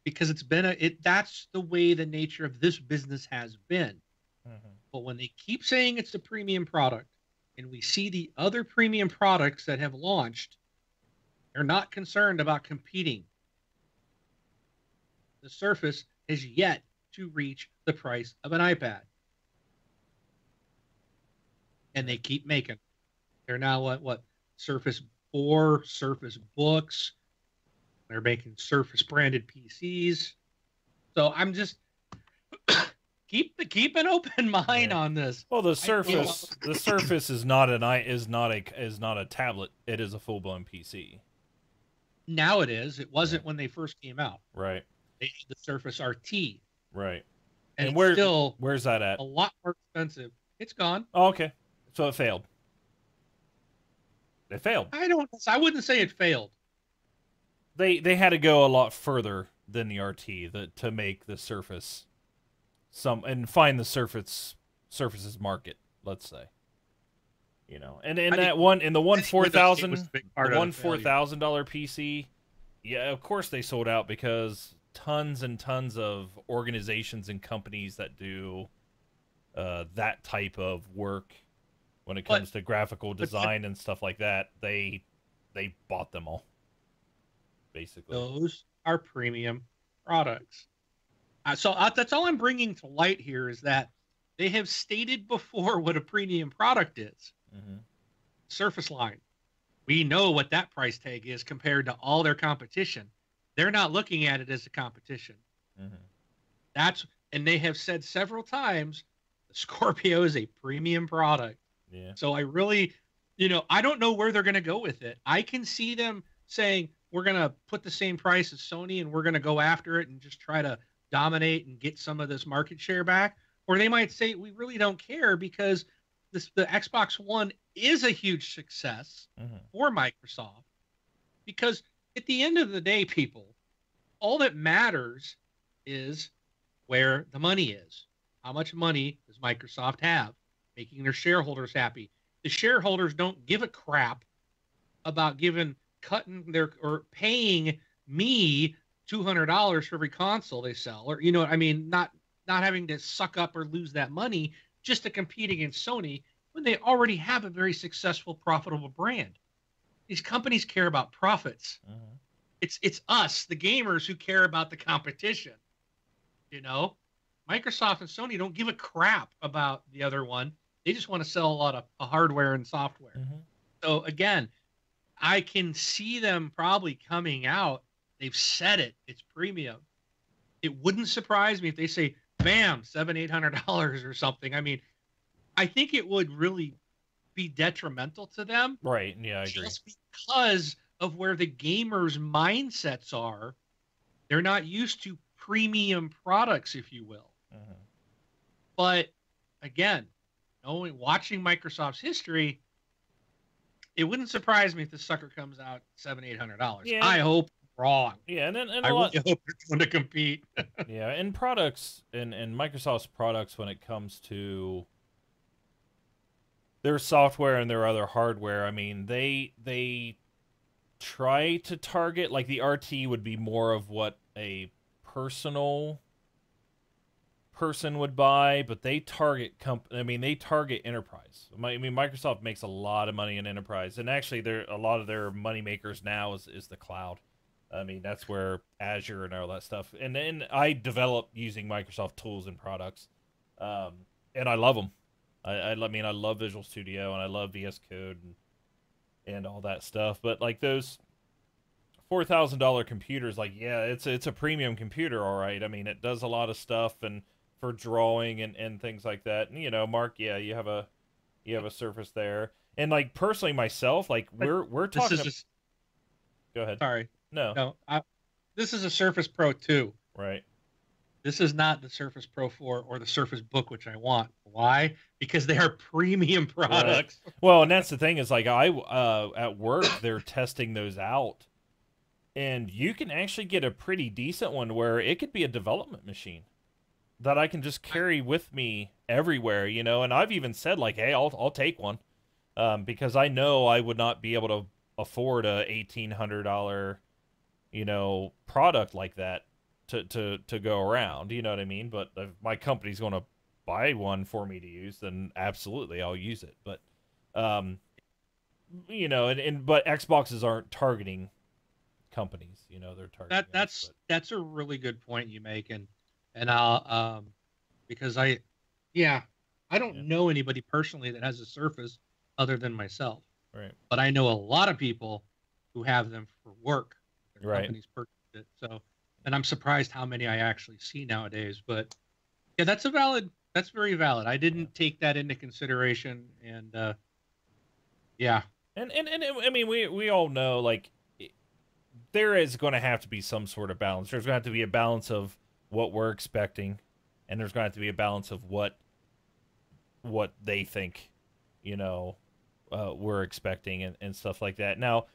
because it's been that's the way the nature of this business has been. Mm-hmm. But when they keep saying it's a premium product and we see the other premium products that have launched, they're not concerned about competing. The Surface has yet to reach the price of an iPad. and they keep making. They're now at what Surface 4, Surface Books. They're making Surface branded PCs. So I'm just keep an open mind Yeah. on this. Well, the Surface is not a tablet. It is a full blown PC. Now it is. It wasn't when they first came out. Right. They had the Surface RT, Right. and And it's still where's that at? a lot more expensive. It's gone. Oh, okay. So it failed. It failed. I wouldn't say it failed. They had to go a lot further than the RT to make the Surface and find the Surface's market, let's say. You know, and in the one $4,000 PC, yeah, of course they sold out because tons and tons of organizations and companies that do that type of work when it comes to graphical design and stuff like that, they bought them all. Basically, Those are premium products. So that's all I'm bringing to light here is that they have stated before what a premium product is. Mm-hmm. Surface line. We know what that price tag is compared to all their competition. They're not looking at it as a competition. Mm-hmm. And they have said several times the Scorpio is a premium product. Yeah. So I really, I don't know where they're going to go with it. I can see them saying, we're going to put the same price as Sony and we're going to go after it and just try to dominate and get some of this market share back. Or they might say, we really don't care because the Xbox One is a huge success for Microsoft. Because at the end of the day, people, all that matters is where the money is. How much money does Microsoft have? Making their shareholders happy. The shareholders don't give a crap about paying me $200 for every console they sell, or not having to suck up or lose that money just to compete against Sony when they already have a very successful, profitable brand. These companies care about profits. It's us, the gamers, who care about the competition. Microsoft and Sony don't give a crap about the other one. They just want to sell a lot of hardware and software. So again, I can see them probably coming out. They've said it. It's premium. It wouldn't surprise me if they say, bam, $700-800 or something. I mean, I think it would really be detrimental to them. Right. Yeah, I agree. Just because of where the gamers' mindsets are. They're not used to premium products, if you will. But again, watching Microsoft's history, it wouldn't surprise me if this sucker comes out $700-800. Yeah. I hope wrong. Yeah, and I really hope it's going to compete. Yeah, and products and Microsoft's products when it comes to their software and their other hardware, I mean, they try to target, like the RT would be more of what a personal person would buy, but they target they target enterprise. I mean, Microsoft makes a lot of money in enterprise, and actually a lot of their money makers now is the cloud. I mean, that's where Azure and all that stuff. And then I develop using Microsoft tools and products, and I love them. I mean, I love Visual Studio and I love VS Code and all that stuff. But like those $4,000 computers, like, yeah, it's a premium computer, all right. I mean, it does a lot of stuff and for drawing and things like that. And, Mark, yeah, you have a Surface there. And like personally myself, like we're talking. Go ahead. Sorry. No. This is a Surface Pro 2. Right. This is not the Surface Pro 4 or the Surface Book, which I want. Why? Because they are premium products. Right. Well, and that's the thing is like at work they're testing those out, and you can actually get a pretty decent one where it could be a development machine that I can just carry with me everywhere, And I've even said like, hey, I'll take one, because I know I would not be able to afford a $1,800, product like that to go around. You know what I mean? But if my company's going to buy one for me to use, then absolutely I'll use it. But, but Xboxes aren't targeting companies. They're targeting that's a really good point you make, and I'll because I I don't know anybody personally that has a Surface other than myself. Right. But I know a lot of people who have them for work. Their Right. companies purchased it. So, and I'm surprised how many I actually see nowadays. But yeah, that's very valid. I didn't take that into consideration. And yeah. And I mean, we all know, like, there is going to have to be some sort of balance. There's going to have to be a balance of what we're expecting, and there's going to have to be a balance of what they think, we're expecting and stuff like that. Now,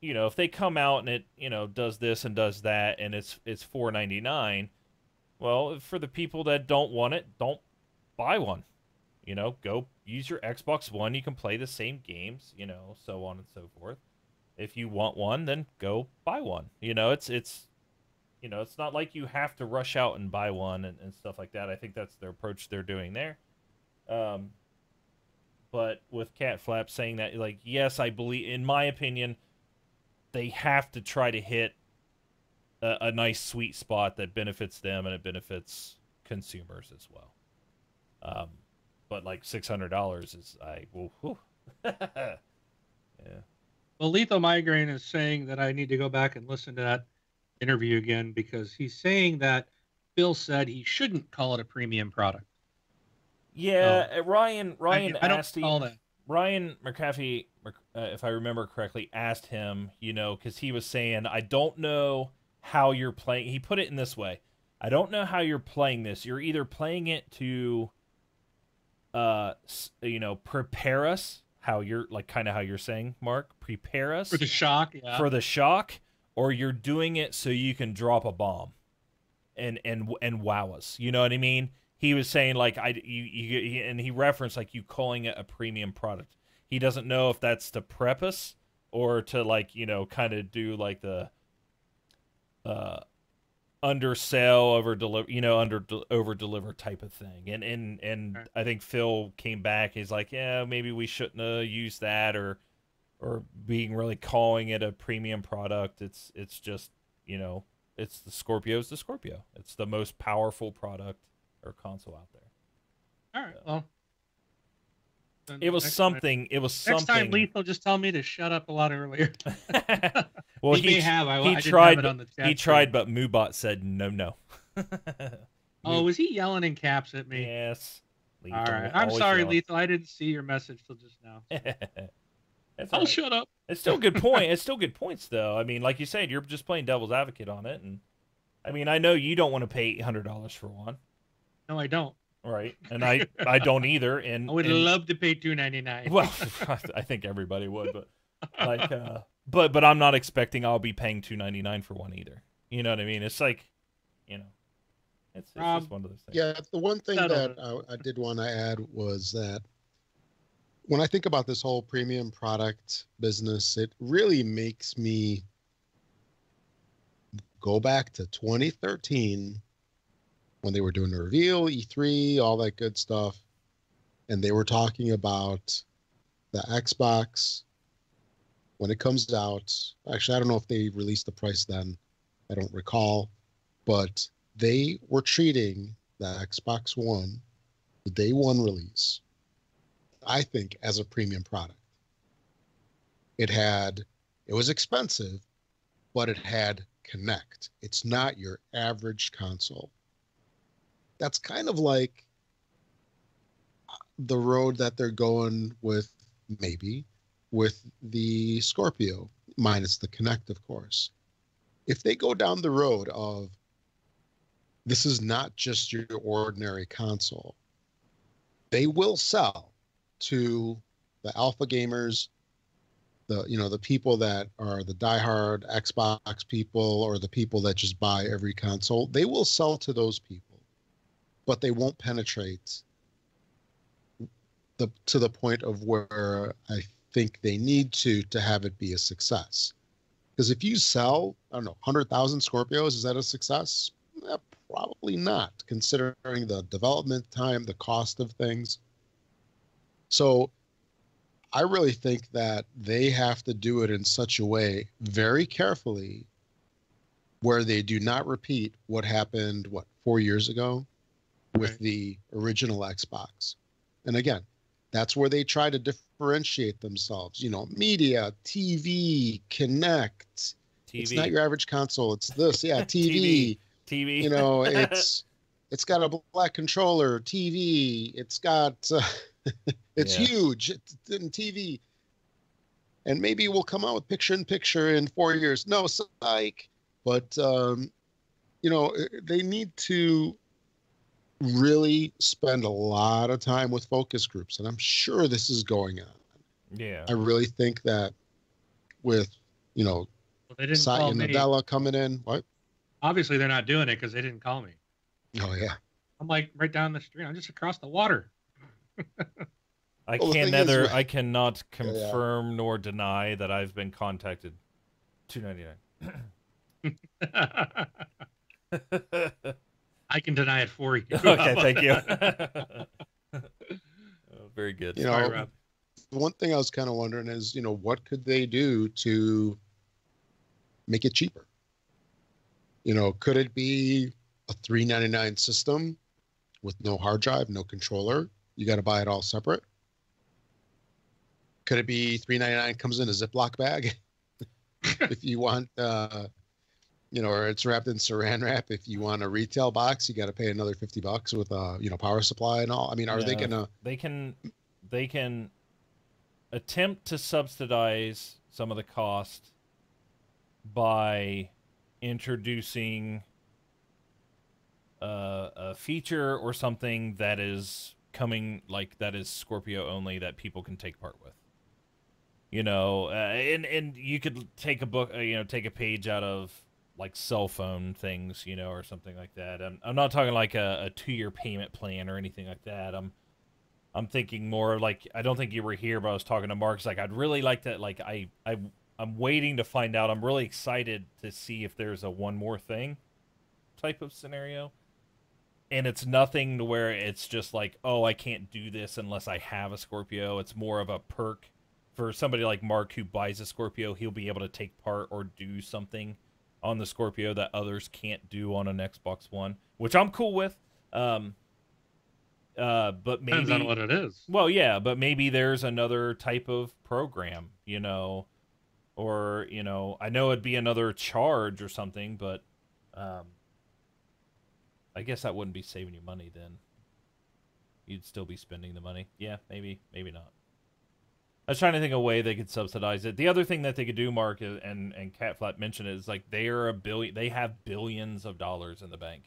if they come out and it, does this and does that, and it's $4.99, well, for the people that don't want it, don't buy one. Go use your Xbox One. You can play the same games, so on and so forth. If you want one, then go buy one. It's not like you have to rush out and buy one and stuff like that. I think that's their approach they're doing there. But with Cat Flap saying that, like, yes, I believe, in my opinion, they have to try to hit a nice sweet spot that benefits them and it benefits consumers as well. But like $600 is yeah. Well, Lethal Migraine is saying that I need to go back and listen to that interview again because he's saying that Phil said he shouldn't call it a premium product. Yeah, Ryan I don't asked call him. that. Ryan McAfee, if I remember correctly, asked him, because he was saying, I don't know how you're playing. He put it in this way: I don't know how you're playing this. You're either playing it to, prepare us. How you're kind of how you're saying, Mark, prepare us For the shock, yeah. for the shock, or you're doing it so you can drop a bomb, and wow us. You know what I mean? He was saying, like, and he referenced, like, you calling it a premium product. He doesn't know if that's to prep us or to, like, kind of do like the undersell, over deliver, over deliver type of thing. And Right. I think Phil came back. He's like, yeah, maybe we shouldn't have used that or being really calling it a premium product. It's just, it's the Scorpio's the Scorpio. It's the most powerful product or console out there. All right. Well, then It was next something. It was Time, something. next time, Lethal, just tell me to shut up a lot earlier. Well, he may have. I he didn't tried. Have it on the chat He tried, but Moobot said no. Oh, was he yelling in caps at me? Yes. All Lethal, right. I'm always sorry, yelling. Lethal. I didn't see your message till just now. That's I'll all right. shut up. It's still a good point. It's still good points, though. I mean, like you said, you're just playing devil's advocate on it, and I mean, I know you don't want to pay $800 for one, No, I don't. right? And I don't either. And I would and, love to pay $2.99. Well, I think everybody would, but like, but I'm not expecting I'll be paying $2.99 for one either. You know what I mean? It's like, it's just one of those things. Yeah, the one thing Settle that I did want to add was that when I think about this whole premium product business, it really makes me go back to 2013 when they were doing the reveal, E3, all that good stuff. And they were talking about the Xbox when it comes out. Actually, I don't know if they released the price then. I don't recall. But they were treating the Xbox One, the day one release, I think, as a premium product. It was expensive, but it had Kinect. It's not your average console. That's kind of like the road that they're going with, maybe, with the Scorpio, minus the Kinect, of course. If they go down the road of, this is not just your ordinary console, they will sell to the alpha gamers, the people that are the diehard Xbox people, or the people that just buy every console. They will sell to those people, but they won't penetrate to the point of where I think they need to have it be a success. Because if you sell, I don't know, 100,000 Scorpios, is that a success? Probably not, considering the development time, the cost of things. So I really think that they have to do it in such a way, very carefully, where they do not repeat what happened, 4 years ago with Right. the original Xbox. And again, that's where they try to differentiate themselves. You know, media, TV, Connect. It's not TV. your average console. It's this, yeah, TV. TV. You know, it's got a black controller, TV. It's got it's Yeah. huge. It's in TV. And maybe we'll come out with picture-in-picture in 4 years. No, psych. But you know, they need to really spend a lot of time with focus groups, and I'm sure this is going on. Yeah. I really think that with, you know, Well, they didn't Satya call me. Nadella coming in. What? Obviously, they're not doing it because they didn't call me. Oh yeah. I'm like right down the street. I'm just across the water. I Well, the can thing is, neither. right- I cannot Yeah, yeah. confirm nor deny that I've been contacted. $2.99. I can deny it for you. Okay, thank you. Oh, very good. You Sorry, know, Rob. the one thing I was kind of wondering is, you know, what could they do to make it cheaper? You know, could it be a $3.99 system with no hard drive, no controller? You got to buy it all separate. Could it be $3.99 comes in a Ziploc bag? If you want, you know, or it's wrapped in Saran wrap. If you want a retail box, you got to pay another $50 with a, you know, power supply and all. I mean, are they No. gonna? They can attempt to subsidize some of the cost by introducing a feature or something that is coming, like that is Scorpio only, that people can take part with. You know, and you could take a book, you know, take a page out of like cell phone things, you know, or something like that. I'm not talking like a 2-year payment plan or anything like that. I'm thinking more like, I don't think you were here, but I was talking to Mark. It's like, I'd really like to, like, I'm waiting to find out. I'm really excited to see if there's a one more thing type of scenario. And it's nothing to where it's just like, oh, I can't do this unless I have a Scorpio. It's more of a perk for somebody like Mark who buys a Scorpio. He'll be able to take part or do something on the Scorpio that others can't do on an Xbox One, which I'm cool with. But Depends maybe, on what it is. well, yeah, but maybe there's another type of program, you know, or, you know, I know it'd be another charge or something, but I guess that wouldn't be saving you money then. You'd still be spending the money. Yeah, maybe not. I was trying to think of a way they could subsidize it. The other thing that they could do, Mark, and Cat Flat mentioned it, is like they have billions of dollars in the bank.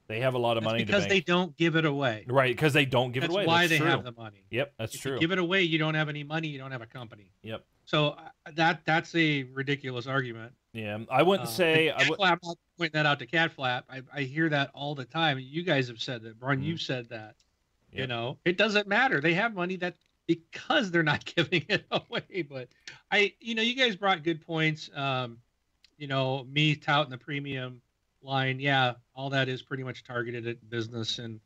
They have a lot of That's money because to they bank. don't give it away. Right, because they don't give That's it away. why That's they true. have the money. Yep, that's If true. you give it away, you don't have any money. You don't have a company. Yep. So that's a ridiculous argument. Yeah, I wouldn't say Cat Flap, I'm pointing that out to Cat Flap. I hear that all the time. You guys have said that. Brian, you've said that. Yep. You know, it doesn't matter. They have money that because they're not giving it away. But you guys brought good points. You know, me touting the premium line. Yeah, all that is pretty much targeted at business. And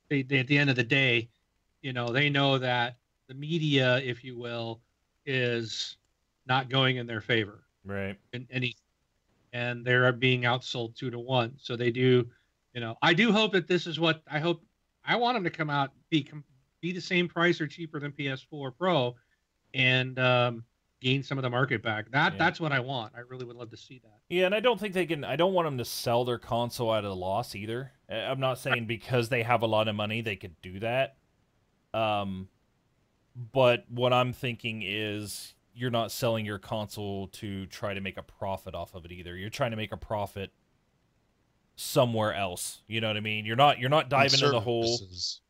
they at the end of the day, you know, they know that the media, if you will, is not going in their favor right. in any, and they're being outsold 2-1. So they do, you know, I do hope that this is what I hope. I want them to come out, be the same price or cheaper than PS4 Pro, and gain some of the market back. That's what I want. I really would love to see that. Yeah, and I don't think they can. I don't want them to sell their console at a loss either. I'm not saying because they have a lot of money they could do that. But what I'm thinking is you're not selling your console to try to make a profit off of it either. You're trying to make a profit somewhere else. You know what I mean? You're not diving in the hole. Services.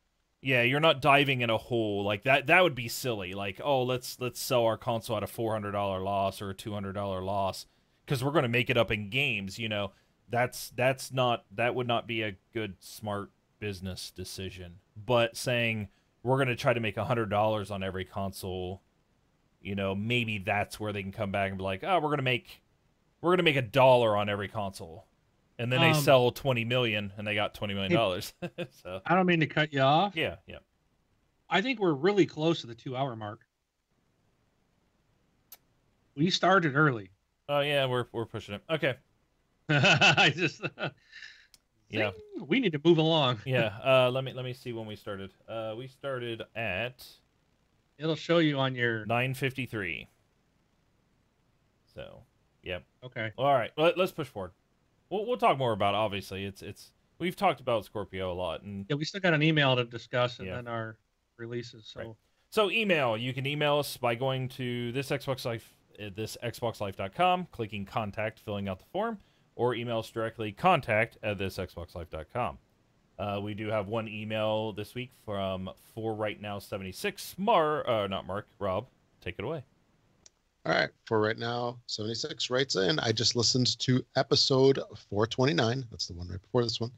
Yeah, you're not diving in a hole like that. That would be silly. Like, oh, let's sell our console at a $400 loss or a $200 loss because we're going to make it up in games. You know, that would not be a good smart business decision. But saying we're going to try to make $100 on every console, you know, maybe that's where they can come back and be like, oh, we're going to make $1 on every console. And then they sell 20 million and they got $20 million. So I don't mean to cut you off. yeah. I think we're really close to the 2-hour mark. We started early. Oh yeah, we're pushing it. Okay. I just Yeah. Zing! We need to move along. Yeah. Let me see when we started. We started at It'll show you on your. 9:53. So, yep. Okay. All right. Let's push forward. We'll talk more about it, obviously. It's we've talked about Scorpio a lot, and Yeah, we still got an email to discuss, and Yeah. then our releases. So Right. So email. You can email us by going to thisxboxlife.com, clicking contact, filling out the form, or email us directly contact@thisxboxlife.com. We do have one email this week from For Right Now 76. Not Mark, Rob, take it away. All right, for right now, 76 writes in, I just listened to episode 429, that's the one right before this one,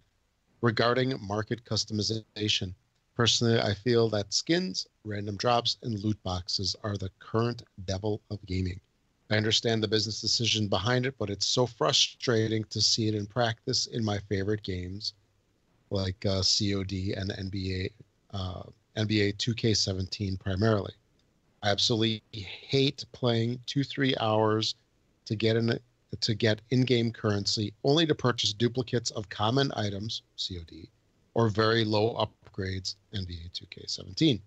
regarding market customization. Personally, I feel that skins, random drops, and loot boxes are the current devil of gaming. I understand the business decision behind it, but it's so frustrating to see it in practice in my favorite games like COD and NBA 2K17 primarily. I absolutely hate playing 2-3 hours to get in-game currency only to purchase duplicates of common items, COD, or very low upgrades, NBA 2K17,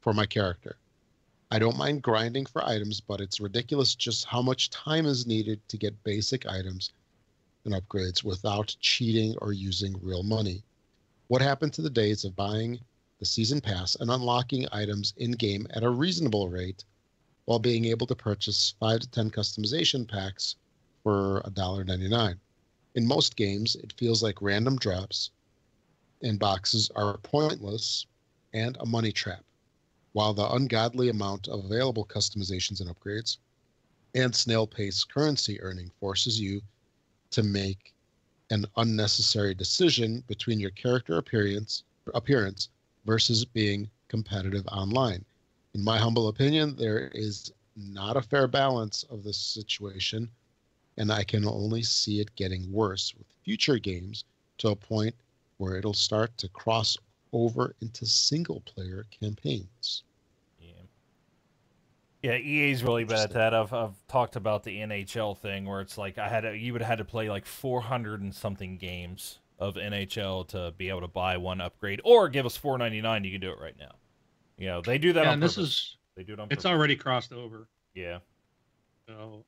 for my character. I don't mind grinding for items, but it's ridiculous just how much time is needed to get basic items and upgrades without cheating or using real money. What happened to the days of buying the season pass and unlocking items in-game at a reasonable rate while being able to purchase 5 to 10 customization packs for $1.99? In most games, it feels like random drops and boxes are pointless and a money trap, while the ungodly amount of available customizations and upgrades and snail-paced currency earning forces you to make an unnecessary decision between your character appearance versus being competitive online. In my humble opinion, there is not a fair balance of this situation, and I can only see it getting worse with future games to a point where it'll start to cross over into single-player campaigns. Yeah, EA's really bad at that. I've talked about the NHL thing where it's like you would have had to play like 400 and something games of NHL to be able to buy one upgrade, or give us $4.99. You can do it right now. You know, they do that on purpose. They do it on purpose. It's already crossed over. Yeah. So,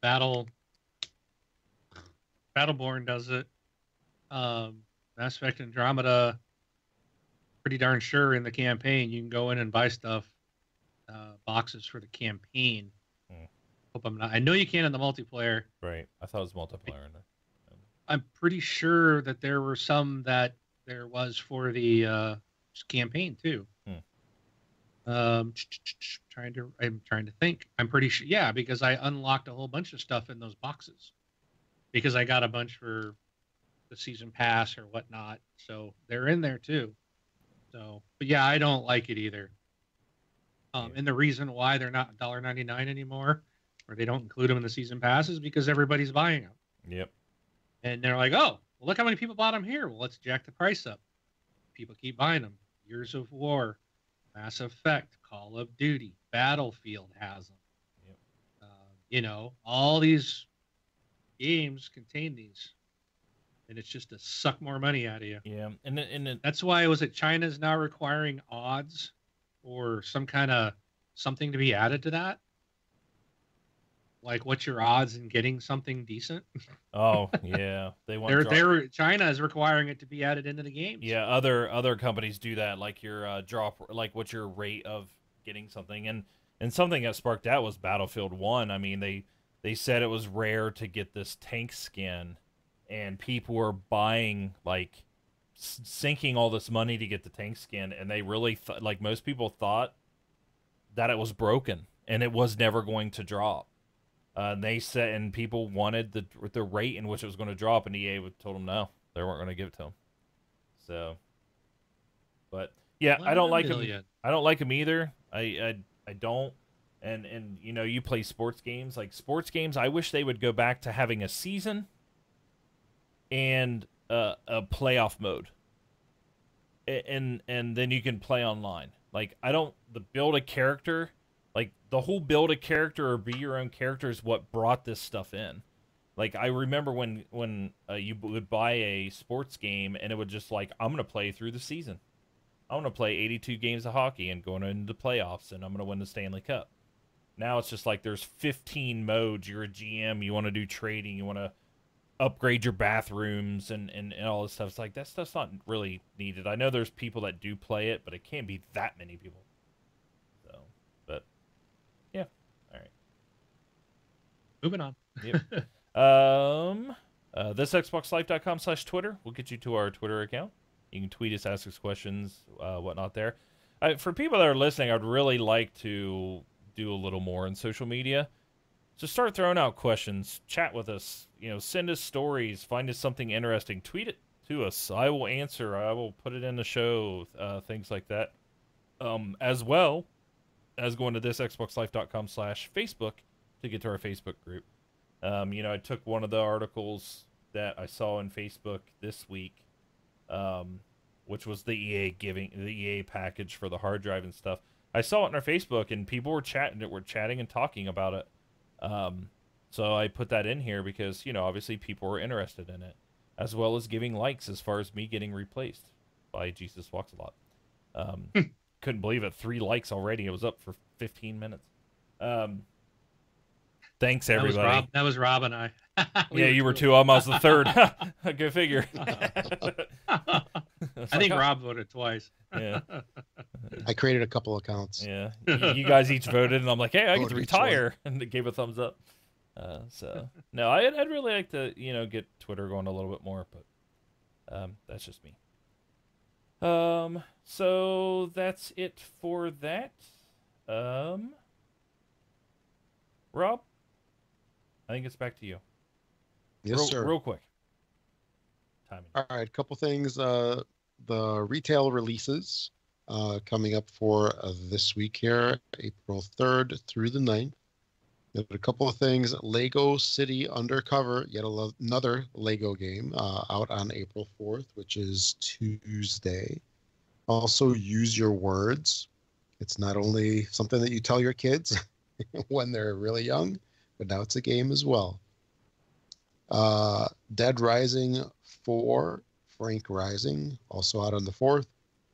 Battleborn does it. Mass Effect Andromeda, pretty darn sure in the campaign you can go in and buy stuff, boxes for the campaign. Hope I'm not. I know you can in the multiplayer. Right. I thought it was multiplayer in there. I'm pretty sure that there were some that there was for the campaign too. I'm trying to think. I'm pretty sure. Yeah, because I unlocked a whole bunch of stuff in those boxes because I got a bunch for the season pass or whatnot. So they're in there too. So, but yeah, I don't like it either. And the reason why they're not $1.99 anymore, or they don't include them in the season pass, is because everybody's buying them. Yep. And they're like, oh, well, look how many people bought them here. Well, let's jack the price up. People keep buying them. Gears of War, Mass Effect, Call of Duty, Battlefield has them. Yep. All these games contain these. And it's just to suck more money out of you. Yeah. And that's why China's now requiring odds or some kind of something to be added to that. Like, what's your odds in getting something decent? Oh yeah, they want. China is requiring it to be added into the games. Yeah, other companies do that, like your drop, like what's your rate of getting something, and something that sparked that was Battlefield 1. I mean, they said it was rare to get this tank skin, and people were buying like sinking all this money to get the tank skin, and they really like most people thought that it was broken and it was never going to drop. They said, and people wanted the rate in which it was going to drop, and EA told them no, they weren't going to give it to them. So, but yeah, I don't like them. I don't like them either. I don't. And you play sports games. Like sports games, I wish they would go back to having a season and a playoff mode, and then you can play online. Like build a character. Like, the whole build a character or be your own character is what brought this stuff in. Like, I remember when you would buy a sports game and it would just like, I'm gonna play through the season. I'm gonna play 82 games of hockey and going into the playoffs, and I'm gonna win the Stanley Cup. Now it's just like there's 15 modes. You're a GM. You want to do trading. You want to upgrade your bathrooms and all this stuff. It's like that stuff's not really needed. I know there's people that do play it, but it can't be that many people. So, but yeah, all right. Moving on. Yep. This xboxlife.com/Twitter will get you to our Twitter account. You can tweet us, ask us questions, whatnot there. For people that are listening, I'd really like to do a little more in social media. Just start throwing out questions, chat with us, send us stories, find us something interesting, tweet it to us. I will answer. I will put it in the show, things like that. As well as going to thisxboxlife.com/Facebook to get to our Facebook group. I took one of the articles that I saw on Facebook this week, which was the EA package for the hard drive and stuff. I saw it on our Facebook, and people were chatting and talking about it. So I put that in here because, obviously people were interested in it, as well as giving likes as far as me getting replaced by Jesus Walks a Lot. Couldn't believe it. 3 likes already. It was up for 15 minutes. Thanks, everybody. That was Rob and I. Yeah, you were 2. Almost the 3rd. Go figure. I think Rob voted twice. Yeah. I created a couple accounts. Yeah. You guys each voted, and I'm like, hey, I get to Voted each retire. And it gave a thumbs up. So, no, I'd really like to, get Twitter going a little bit more, but that's just me. So that's it for that. Rob, I think it's back to you. Yes, sir. Real quick. Timing. All right, a couple things. The retail releases coming up for this week here, April 3rd through the 9th. There's a couple of things. Lego City Undercover, yet another Lego game, out on April 4th, which is Tuesday. Also, Use Your Words. It's not only something that you tell your kids when they're really young, but now it's a game as well. Dead Rising 4, Frank Rising, also out on the 4th.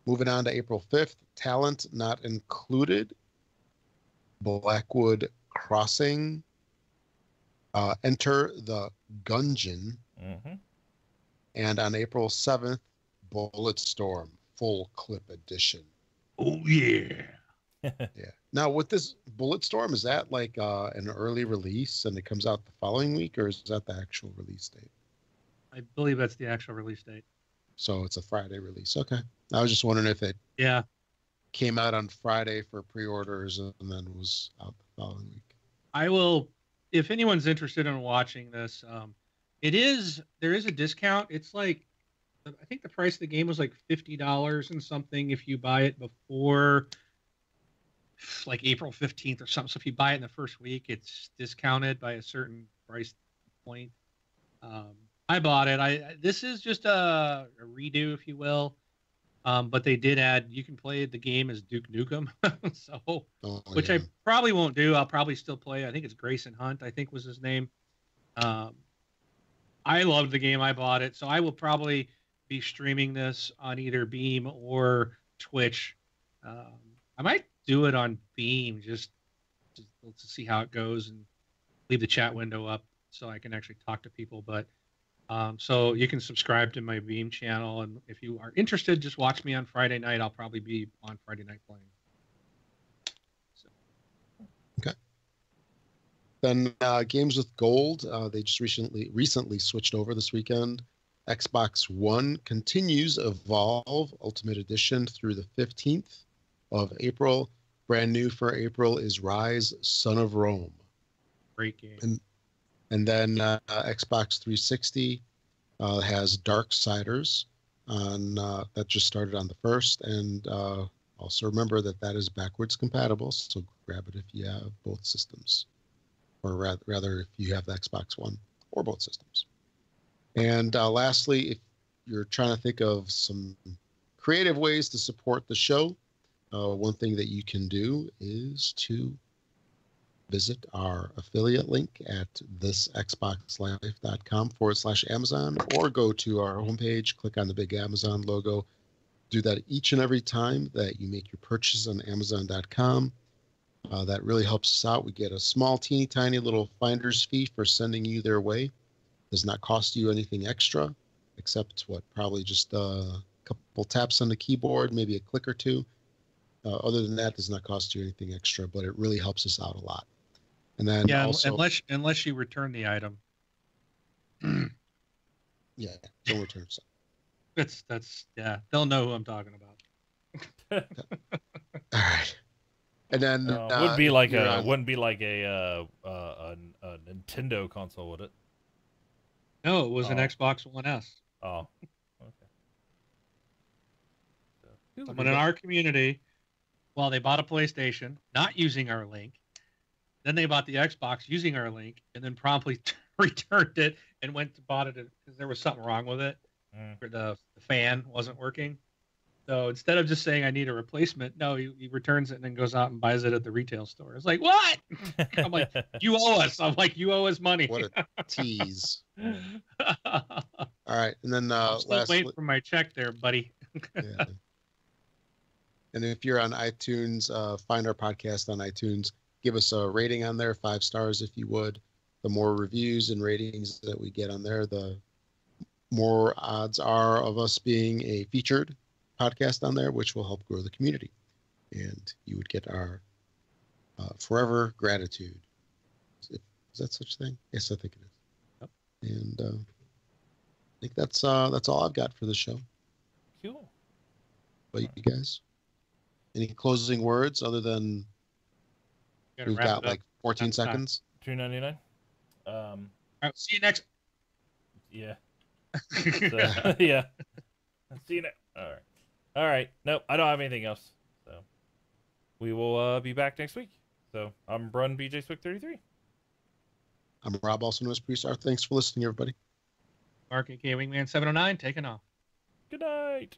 Moving on to April 5th, Talent Not Included, Blackwood Crossing, Enter the Gungeon, and on April 7th, Bulletstorm, Full Clip Edition. Oh, yeah. Yeah. Now, with this Bulletstorm, is that like an early release and it comes out the following week, or is that the actual release date? I believe that's the actual release date. So it's a Friday release. Okay. I was just wondering if it came out on Friday for pre-orders and then was out the following week. I will, if anyone's interested in watching this, there is a discount. It's like, I think the price of the game was like $50 and something if you buy it before like April 15th or something. So if you buy it in the first week, it's discounted by a certain price point. I bought it. This is just a redo, if you will. But they did add, you can play the game as Duke Nukem. Which I probably won't do. I'll probably still play. I think it's Grayson Hunt, I think was his name. I loved the game. I bought it. So I will probably be streaming this on either Beam or Twitch. I might do it on Beam just to see how it goes and leave the chat window up so I can actually talk to people. But so you can subscribe to my Beam channel, and if you are interested, just watch me on Friday night. I'll probably be on Friday night playing. So. Okay. Then Games with Gold, they just recently switched over this weekend. Xbox One continues Evolve Ultimate Edition through the 15th of April. Brand new for April is Rise, Son of Rome. Great game. And then Xbox 360 has Darksiders that just started on the 1st. And also remember that is backwards compatible, so grab it if you have both systems. Or rather if you have the Xbox One or both systems. And lastly, if you're trying to think of some creative ways to support the show, one thing that you can do is to visit our affiliate link at thisxboxlife.com/Amazon, or go to our homepage, click on the big Amazon logo. Do that each and every time that you make your purchase on Amazon.com. That really helps us out. We get a small, teeny tiny little finder's fee for sending you their way. Does not cost you anything extra, except probably just a couple taps on the keyboard, maybe a click or two. Other than that, does not cost you anything extra, but it really helps us out a lot. And then also, unless you return the item. Yeah, don't return stuff. That's they'll know who I'm talking about. All right. And then wouldn't be like a Nintendo console, would it? No, it was an Xbox One S. Oh, okay. Someone in our community, well, they bought a PlayStation, not using our link. Then they bought the Xbox using our link, and then promptly returned it and went to bought it because there was something wrong with it. The fan wasn't working. So instead of just saying I need a replacement, no, he returns it and then goes out and buys it at the retail store. It's like, what? I'm like, you owe us. I'm like, you owe us money. What a tease. All right. And then I'm still waiting for my check there, buddy. Yeah. And if you're on iTunes, find our podcast on iTunes. Give us a rating on there, 5 stars if you would. The more reviews and ratings that we get on there, the more odds are of us being a featured podcast on there, which will help grow the community. And you would get our forever gratitude. Is that such a thing? Yes, I think it is. Yep. And I think that's all I've got for the show. Cool. But you guys, any closing words other than we've got like 14 seconds? $2.99. All right, see you next. Yeah. So, yeah. See you next. All right. Nope, I don't have anything else. So we will be back next week. So I'm Brun BJ Swick 33. I'm Rob, also known as Priestar. Thanks for listening, everybody. Mark, aka Wingman 709, taking off. Good night.